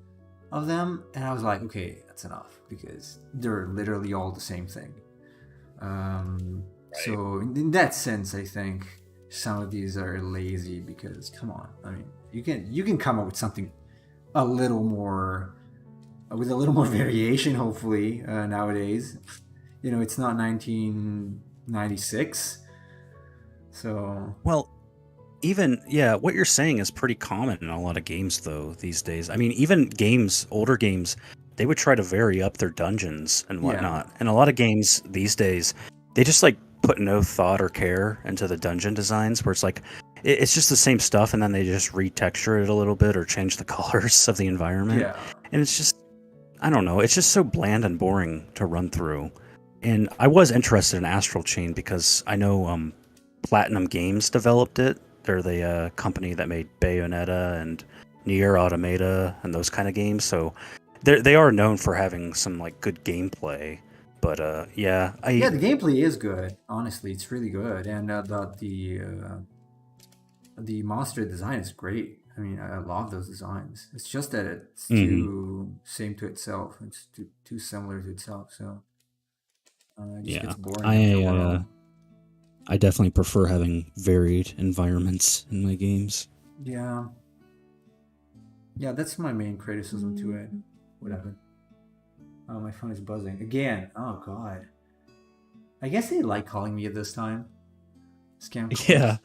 of them, and I was like, okay, that's enough because they're literally all the same thing. So in that sense, I think some of these are lazy because come on, I mean, you can come up with something a little more with a little more variation, hopefully nowadays. It's not 1996, so well, even yeah, what you're saying is pretty common in a lot of games though these days. I mean, even older games, they would try to vary up their dungeons and yeah, whatnot. And a lot of games these days, they just like put no thought or care into the dungeon designs, where it's like it's just the same stuff, and then they just retexture it a little bit or change the colors of the environment, yeah, and it's just I don't know, it's just so bland and boring to run through. And I was interested in Astral Chain because I know Platinum Games developed it. They're the company that made Bayonetta and Nier Automata and those kind of games. So they are known for having some like good gameplay. But yeah, Yeah, the gameplay is good. Honestly, it's really good, and the monster design is great. I mean, I love those designs. It's just that it's mhm. too same to itself. It's too similar to itself. So it just Yeah, gets boring after a I while. I definitely prefer having varied environments in my games. Yeah, yeah, that's my main criticism to it. Whatever. Oh, my phone is buzzing again. Oh God. I guess they like calling me at this time. Scam Yeah, callers.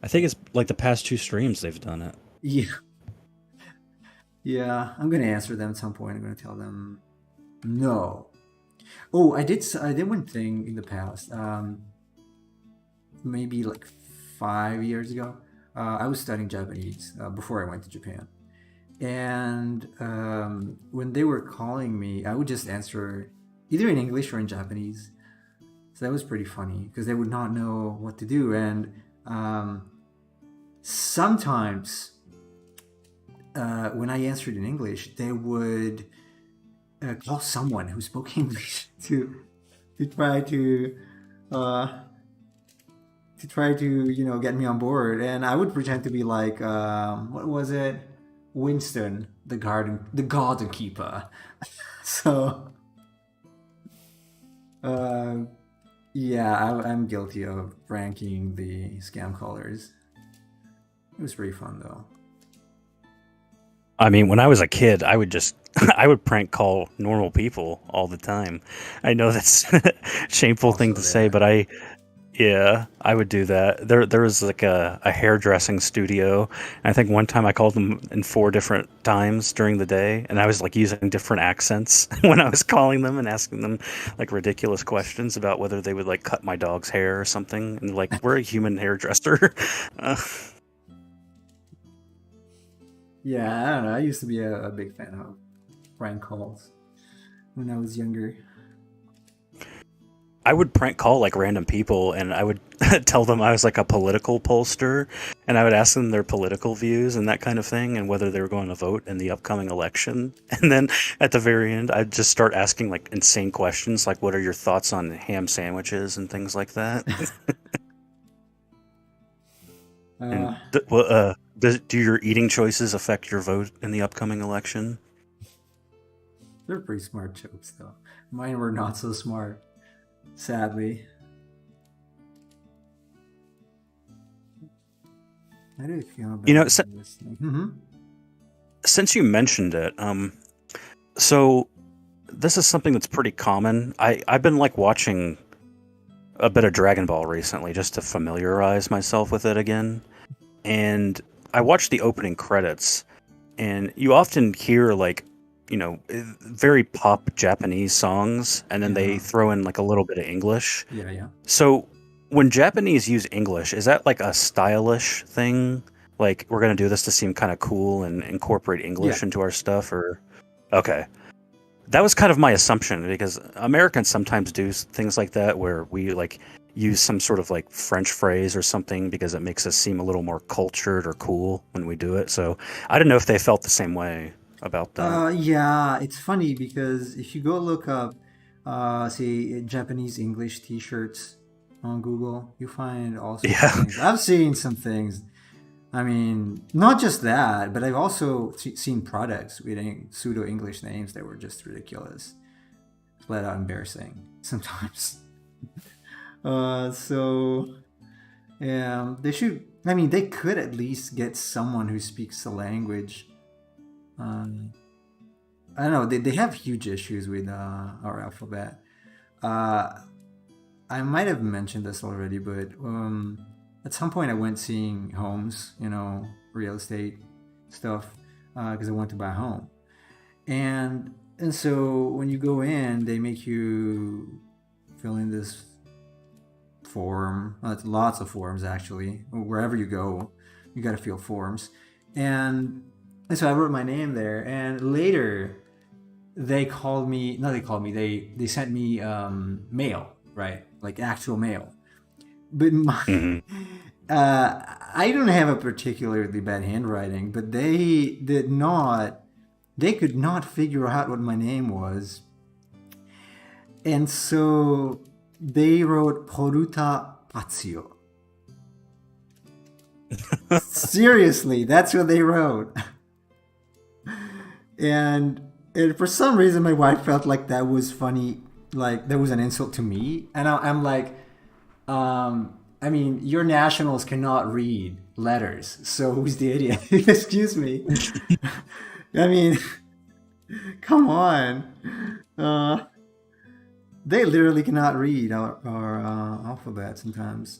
I think it's like the past 2 streams they've done it. Yeah, yeah. I'm gonna answer them at some point. I'm gonna tell them no. Oh, I did one thing in the past. Maybe like 5 years ago. I was studying Japanese before I went to Japan, and when they were calling me, I would just answer either in English or in Japanese. So that was pretty funny because they would not know what to do, and sometimes when I answered in English, they would call someone who spoke English to try uh, to try to get me on board, and I would pretend to be like what was it, Winston, the garden keeper. So uh, yeah, I'm guilty of pranking the scam callers. It was pretty fun though. I mean, when I was a kid, I would just I would prank call normal people all the time. I know that's a shameful thing Also to say, there. but yeah, I would do that. There was like a hairdressing studio. And I think one time I called them in 4 different times during the day, and I was like using different accents when I was calling them and asking them like ridiculous questions about whether they would like cut my dog's hair or something. And like, we're a human hairdresser. uh, Yeah, I don't know. I used to be a big fan of prank calls when I was younger. I would prank call like random people, and I would tell them I was like a political pollster, and I would ask them their political views and that kind of thing, and whether they were going to vote in the upcoming election. And then at the very end, I'd just start asking like insane questions, like "What are your thoughts on ham sandwiches?" and things like that. Uh, And do your eating choices affect your vote in the upcoming election? they're pretty smart jokes though. Mine were not so smart, sadly. How do you feel You know, about listening? Mm-hmm. since you mentioned it, so this is something that's pretty common. I've been like watching a bit of Dragon Ball recently just to familiarize myself with it again. And I watched the opening credits, and you often hear like, very pop Japanese songs, and then they Yeah, throw in like a little bit of English. yeah, yeah. So when Japanese use English, is that like a stylish thing? Like, we're gonna do this to seem kind of cool and incorporate Yeah. English into our stuff, or okay? That was kind of my assumption because Americans sometimes do things like that where we like use some sort of like French phrase or something because it makes us seem a little more cultured or cool when we do it. So I don't know if they felt the same way about that. Yeah, it's funny because if you go look up, say, Japanese English T-shirts on Google, you find all sorts of Yeah. things. I've seen some things. I mean, not just that, but I've also seen products with pseudo English names that were just ridiculous, flat out embarrassing sometimes. So yeah, they should. I mean, they could at least get someone who speaks the language. Um, I don't know. They have huge issues with our alphabet. Uh, I might have mentioned this already, but at some point I went seeing homes, real estate stuff, because I wanted to buy a home. And so when you go in, they make you fill in this form. Well, it's lots of forms actually. Wherever you go, you got to fill forms. And so I wrote my name there. And later, they called me. No, they called me. They sent me mail, right? Like actual mail. But Hmm. I don't have a particularly bad handwriting, but they did not They could not figure out what my name was. And so they wrote Poruta Pazio. Seriously, that's what they wrote. and and for some reason, my wife felt like that was funny, like that was an insult to me. And I'm like, I mean, your nationals cannot read letters, so who's the idiot? Excuse me. I mean, come on. They literally cannot read our alphabet sometimes,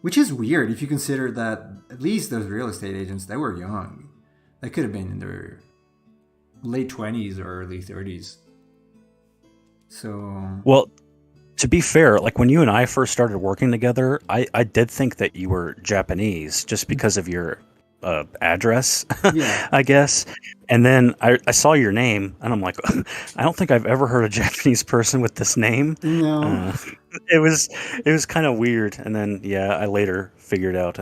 which is weird if you consider that at least those real estate agents, they were young. They could have been in their late 20s or early 30s. So, Well, to be fair, like when you and I first started working together, I did think that you were Japanese just because of your address, yeah. I guess. And then I saw your name, and I'm like, I don't think I've ever heard a Japanese person with this name. No. Uh, it was it was kind of weird. And then yeah, I later figured out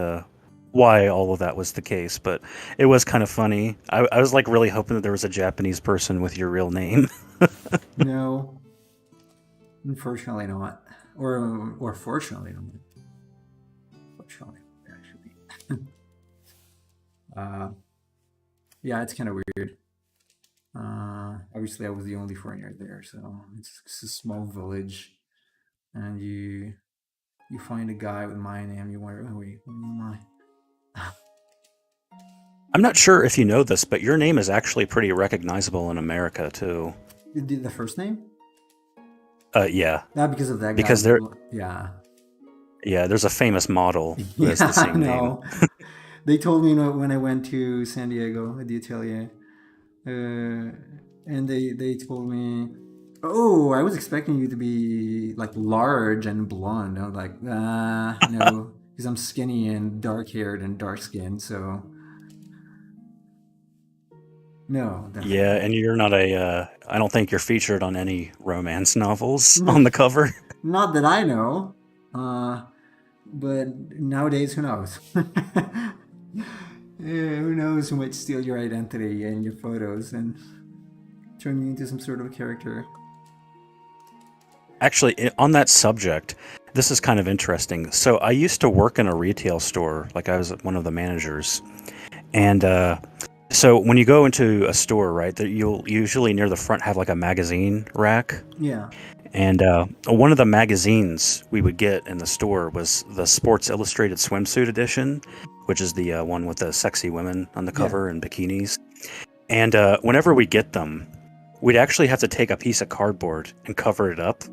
why all of that was the case. But it was kind of funny. I was like really hoping that there was a Japanese person with your real name. No. Unfortunately not. Or fortunately not. Fortunately, actually. uh, yeah, it's kind of weird. Obviously, I was the only foreigner there, so it's a small village, and you find a guy with my name, you wonder, oh wait, what am I? I'm not sure if you know this, but your name is actually pretty recognizable in America too. The first name? Yeah, Not because of that guy. because there, Yeah. yeah, there's a famous model who has Yeah, the I same name. know. They told me, when I went to San Diego at the Atelier, uh, and they told me, "Oh, I was expecting you to be like large and blonde." I was like, no, because I'm skinny and dark haired and dark skinned. So no, Yeah, definitely and you're not I don't think you're featured on any romance novels not. on the cover. Not that I know. But nowadays, who knows? Yeah, who knows who might steal your identity and your photos and turn you into some sort of a character? Actually, on that subject, this is kind of interesting. So I used to work in a retail store, like I was one of the managers, and so when you go into a store, right, that you'll usually near the front have like a magazine rack. Yeah. And one of the magazines we would get in the store was the Sports Illustrated Swimsuit edition, which is the one with the sexy women on the Yeah. cover and bikinis. And whenever we get them, we'd actually have to take a piece of cardboard and cover it up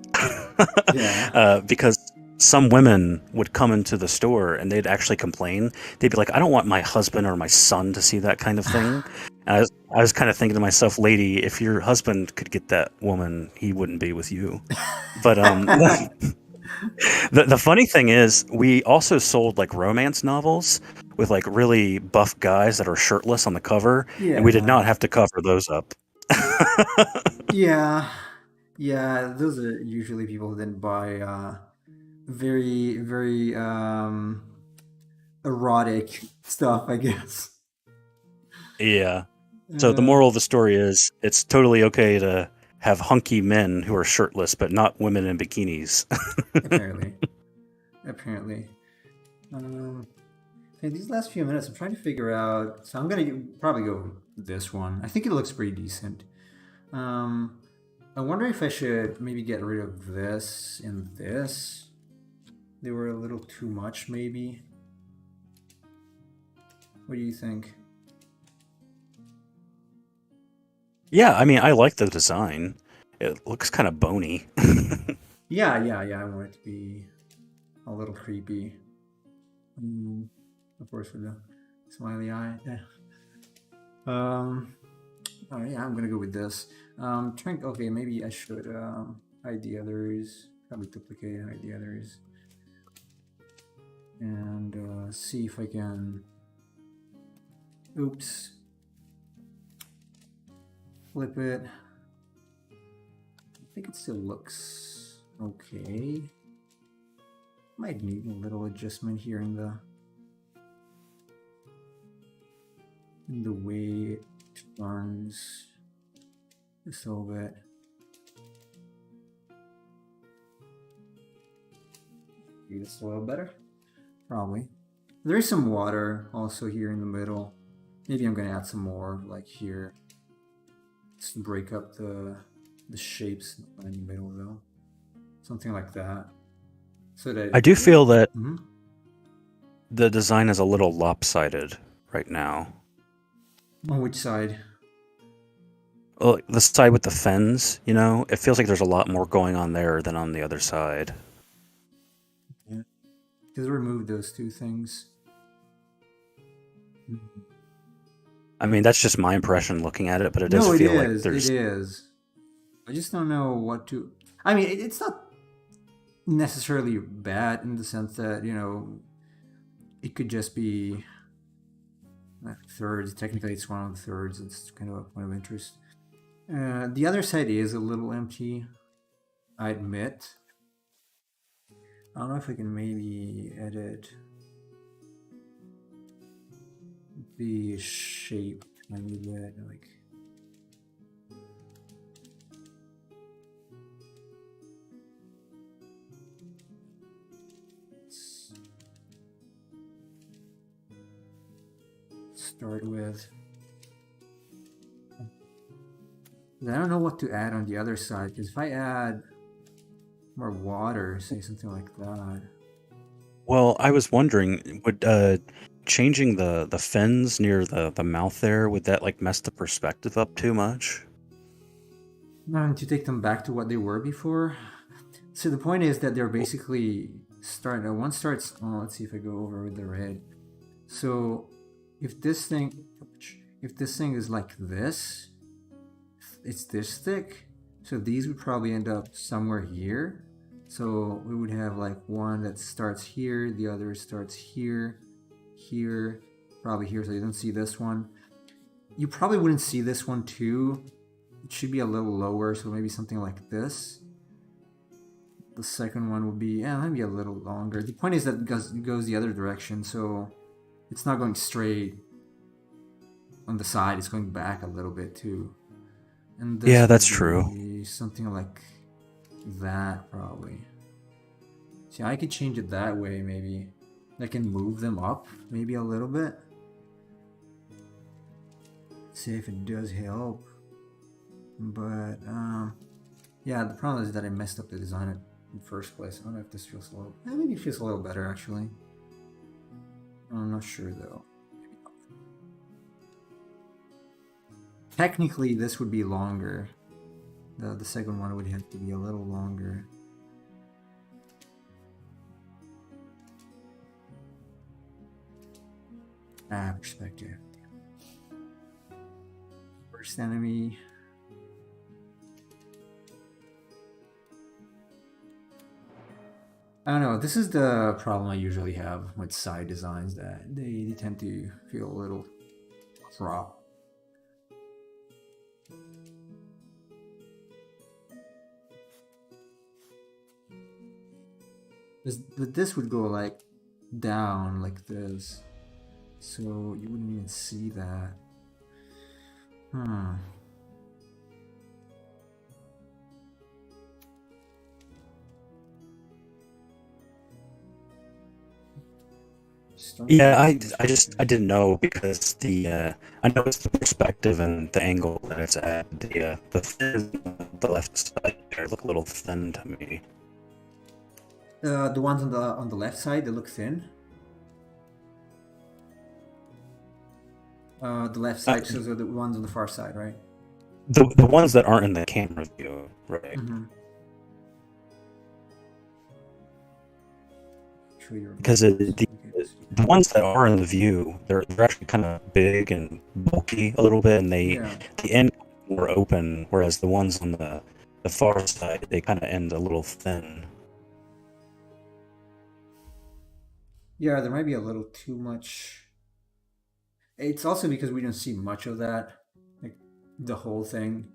Yeah. because some women would come into the store and they'd actually complain. They'd be like, I don't want my husband or my son to see that kind of thing. And I was kind of thinking to myself, lady, if your husband could get that woman, he wouldn't be with you. But the funny thing is, we also sold like romance novels with like really buff guys that are shirtless on the cover, and we did Yeah. not have to cover those up. Yeah. Yeah. Those are usually people who then buy very, very erotic stuff, I guess. Yeah. So the Uh, moral of the story is it's totally okay to have hunky men who are shirtless, but not women in bikinis. apparently. Apparently. Um, okay, these last few minutes, I'm trying to figure out. So I'm gonna probably go with this one. I think it looks pretty decent. Um, I wonder if I should maybe get rid of this and this. They were a little too much, maybe. What do you think? Yeah, I mean, I like the design. It looks kind of bony. Yeah, yeah, yeah. I want it to be a little creepy. Mm, of course, with the smiley eye. Yeah. Oh yeah, I'm gonna go with this. Trying. Okay, maybe I should hide the others. Probably duplicate, hide the others, and see if I can. Oops. Flip it. I think it still looks okay. Might need a little adjustment here in the way it Burns just a little bit. Maybe this a little better. Probably. There is some water also here in the middle. Maybe I'm gonna add some more, like here. Just to break up the shapes in the middle, though. Something like that. So that I do feel that Mhm. the design is a little lopsided right now. On which side? Well, the side with the fins, you know, it feels like there's a lot more going on there than on the other side. Yeah. Just remove those two things. I mean, that's just my impression looking at it, but it does No, it feel like is. there's. It is. I just don't know what to. I mean, it's not necessarily bad in the sense that, you know, it could just be thirds. Technically, it's one of the thirds. It's kind of a point of interest. The other side is a little empty, I admit. I don't know if I can maybe edit the shape a tiny bit, like. Start with. I don't know what to add on the other side, because if I add more water, say something like that. Well, I was wondering, would changing the fins near the mouth there, would that like mess the perspective up too much? To take them back to what they were before. So the point is that they're basically starting. One starts. Oh, let's see if I go over with the red. So if this thing is like this, it's this thick. So these would probably end up somewhere here. So we would have like one that starts here, the other starts here, here, probably here. So you don't see this one. You probably wouldn't see this one too. It should be a little lower, so maybe something like this. The second one would be, maybe a little longer. The point is that it goes the other direction, so it's not going straight on the side. It's going back a little bit too. And this Yeah, that's would true. be something like that, probably. See, I could change it that way, maybe. I can move them up, maybe a little bit. See if it does help. But, yeah, the problem is that I messed up the design in the first place. I don't know if this feels a little... maybe it feels a little better, actually. I'm not sure, though. Technically, this would be longer. The second one would have to be a little longer. Perspective. First enemy. I don't know. This is the problem I usually have with side designs, that they tend to feel a little crop. But this would go like down like this, so you wouldn't even see that. Yeah, I didn't know because I know it's the perspective and the angle that it's at. The fin on the left side there look a little thin to me. The ones on the left side, they look thin. The left side, so the ones on the far side, right? The ones that aren't in the camera view, right? Because the ones that are in the view, they're actually kind of big and bulky a little bit, and the end more open, whereas the ones on the far side, they kind of end a little thin. Yeah, there might be a little too much. It's also because we don't see much of that, like the whole thing.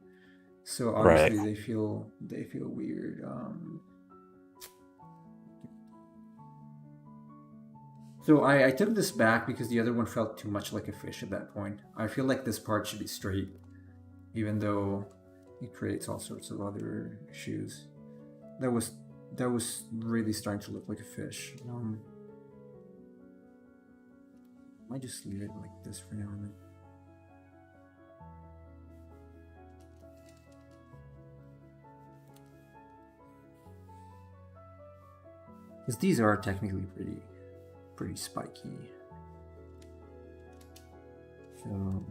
So obviously they feel So I took this back because the other one felt too much like a fish at that point. I feel like this part should be straight, even though it creates all sorts of other issues. That was really starting to look like a fish. I might just leave it like this for now and then. Because these are technically pretty spiky. So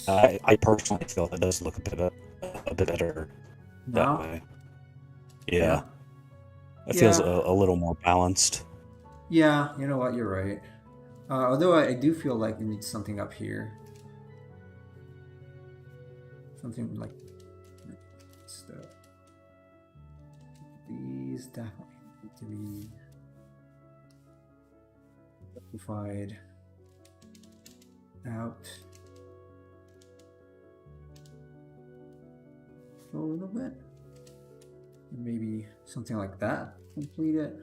I personally feel that does look a bit better that now, way. yeah. Yeah, it feels Yeah. a little more balanced. Yeah, you know what, you're right. Although I do feel like we need something up here. Something like stuff. These definitely need to be rectified out a little bit. Maybe something like that. Complete it.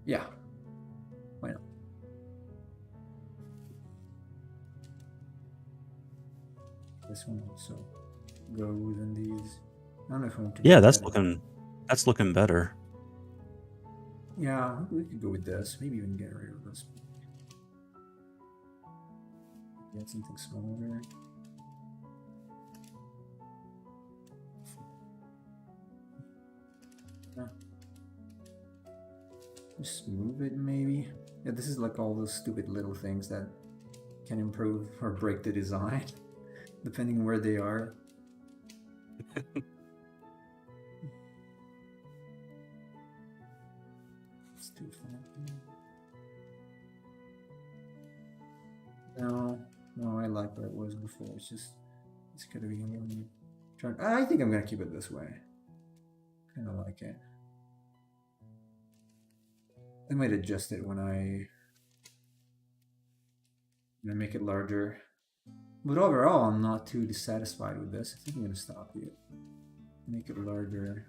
Yeah. Why not? This one also goes in these. I don't know if I want to. Yeah, do that's that. looking better. Yeah, we could go with this. Maybe even get rid of this. Get something smaller. Yeah. Just move it maybe. Yeah, this is like all those stupid little things that can improve or break the design, depending on where they are. It's too fun. No, I like what it was before. It's gonna be a little turn. I think I'm gonna keep it this way. Kind of like it. I might adjust it when I make it larger. But overall, I'm not too dissatisfied with this. I think I'm gonna stop here. Make it larger.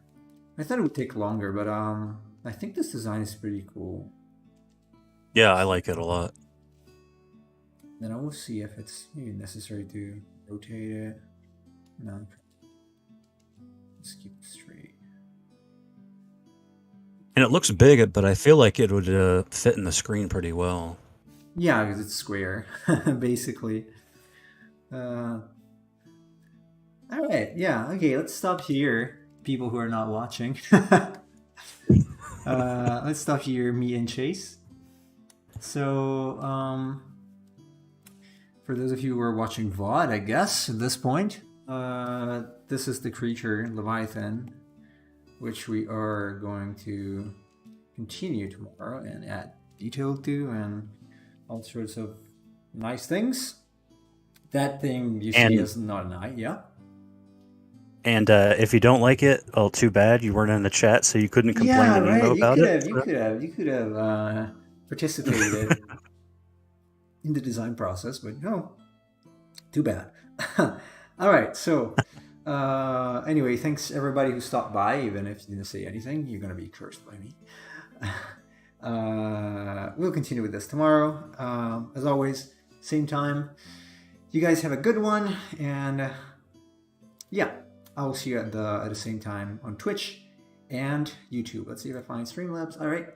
I thought it would take longer, but I think this design is pretty cool. Yeah, I like it a lot. Then I will see if it's maybe necessary to rotate it. No. Let's keep it straight. And it looks big, but I feel like it would fit in the screen pretty well. Yeah, because it's square, basically. All right, yeah, okay, let's stop here. People who are not watching. Let's stop here, me and Chase. So, for those of you who are watching VOD, I guess, at this point, this is the creature, Leviathan, which we are going to continue tomorrow and add detail to and all sorts of nice things. That thing you see is not an eye, yeah? And if you don't like it, oh, too bad. You weren't in the chat, so you couldn't complain to Nemo about it. You could have participated in the design process, but no, too bad. All right, so anyway, thanks everybody who stopped by. Even if you didn't say anything, you're gonna be cursed by me. We'll continue with this tomorrow. As always, same time. You guys have a good one, and yeah, I will see you at the same time on Twitch and YouTube. Let's see if I find Streamlabs. All right.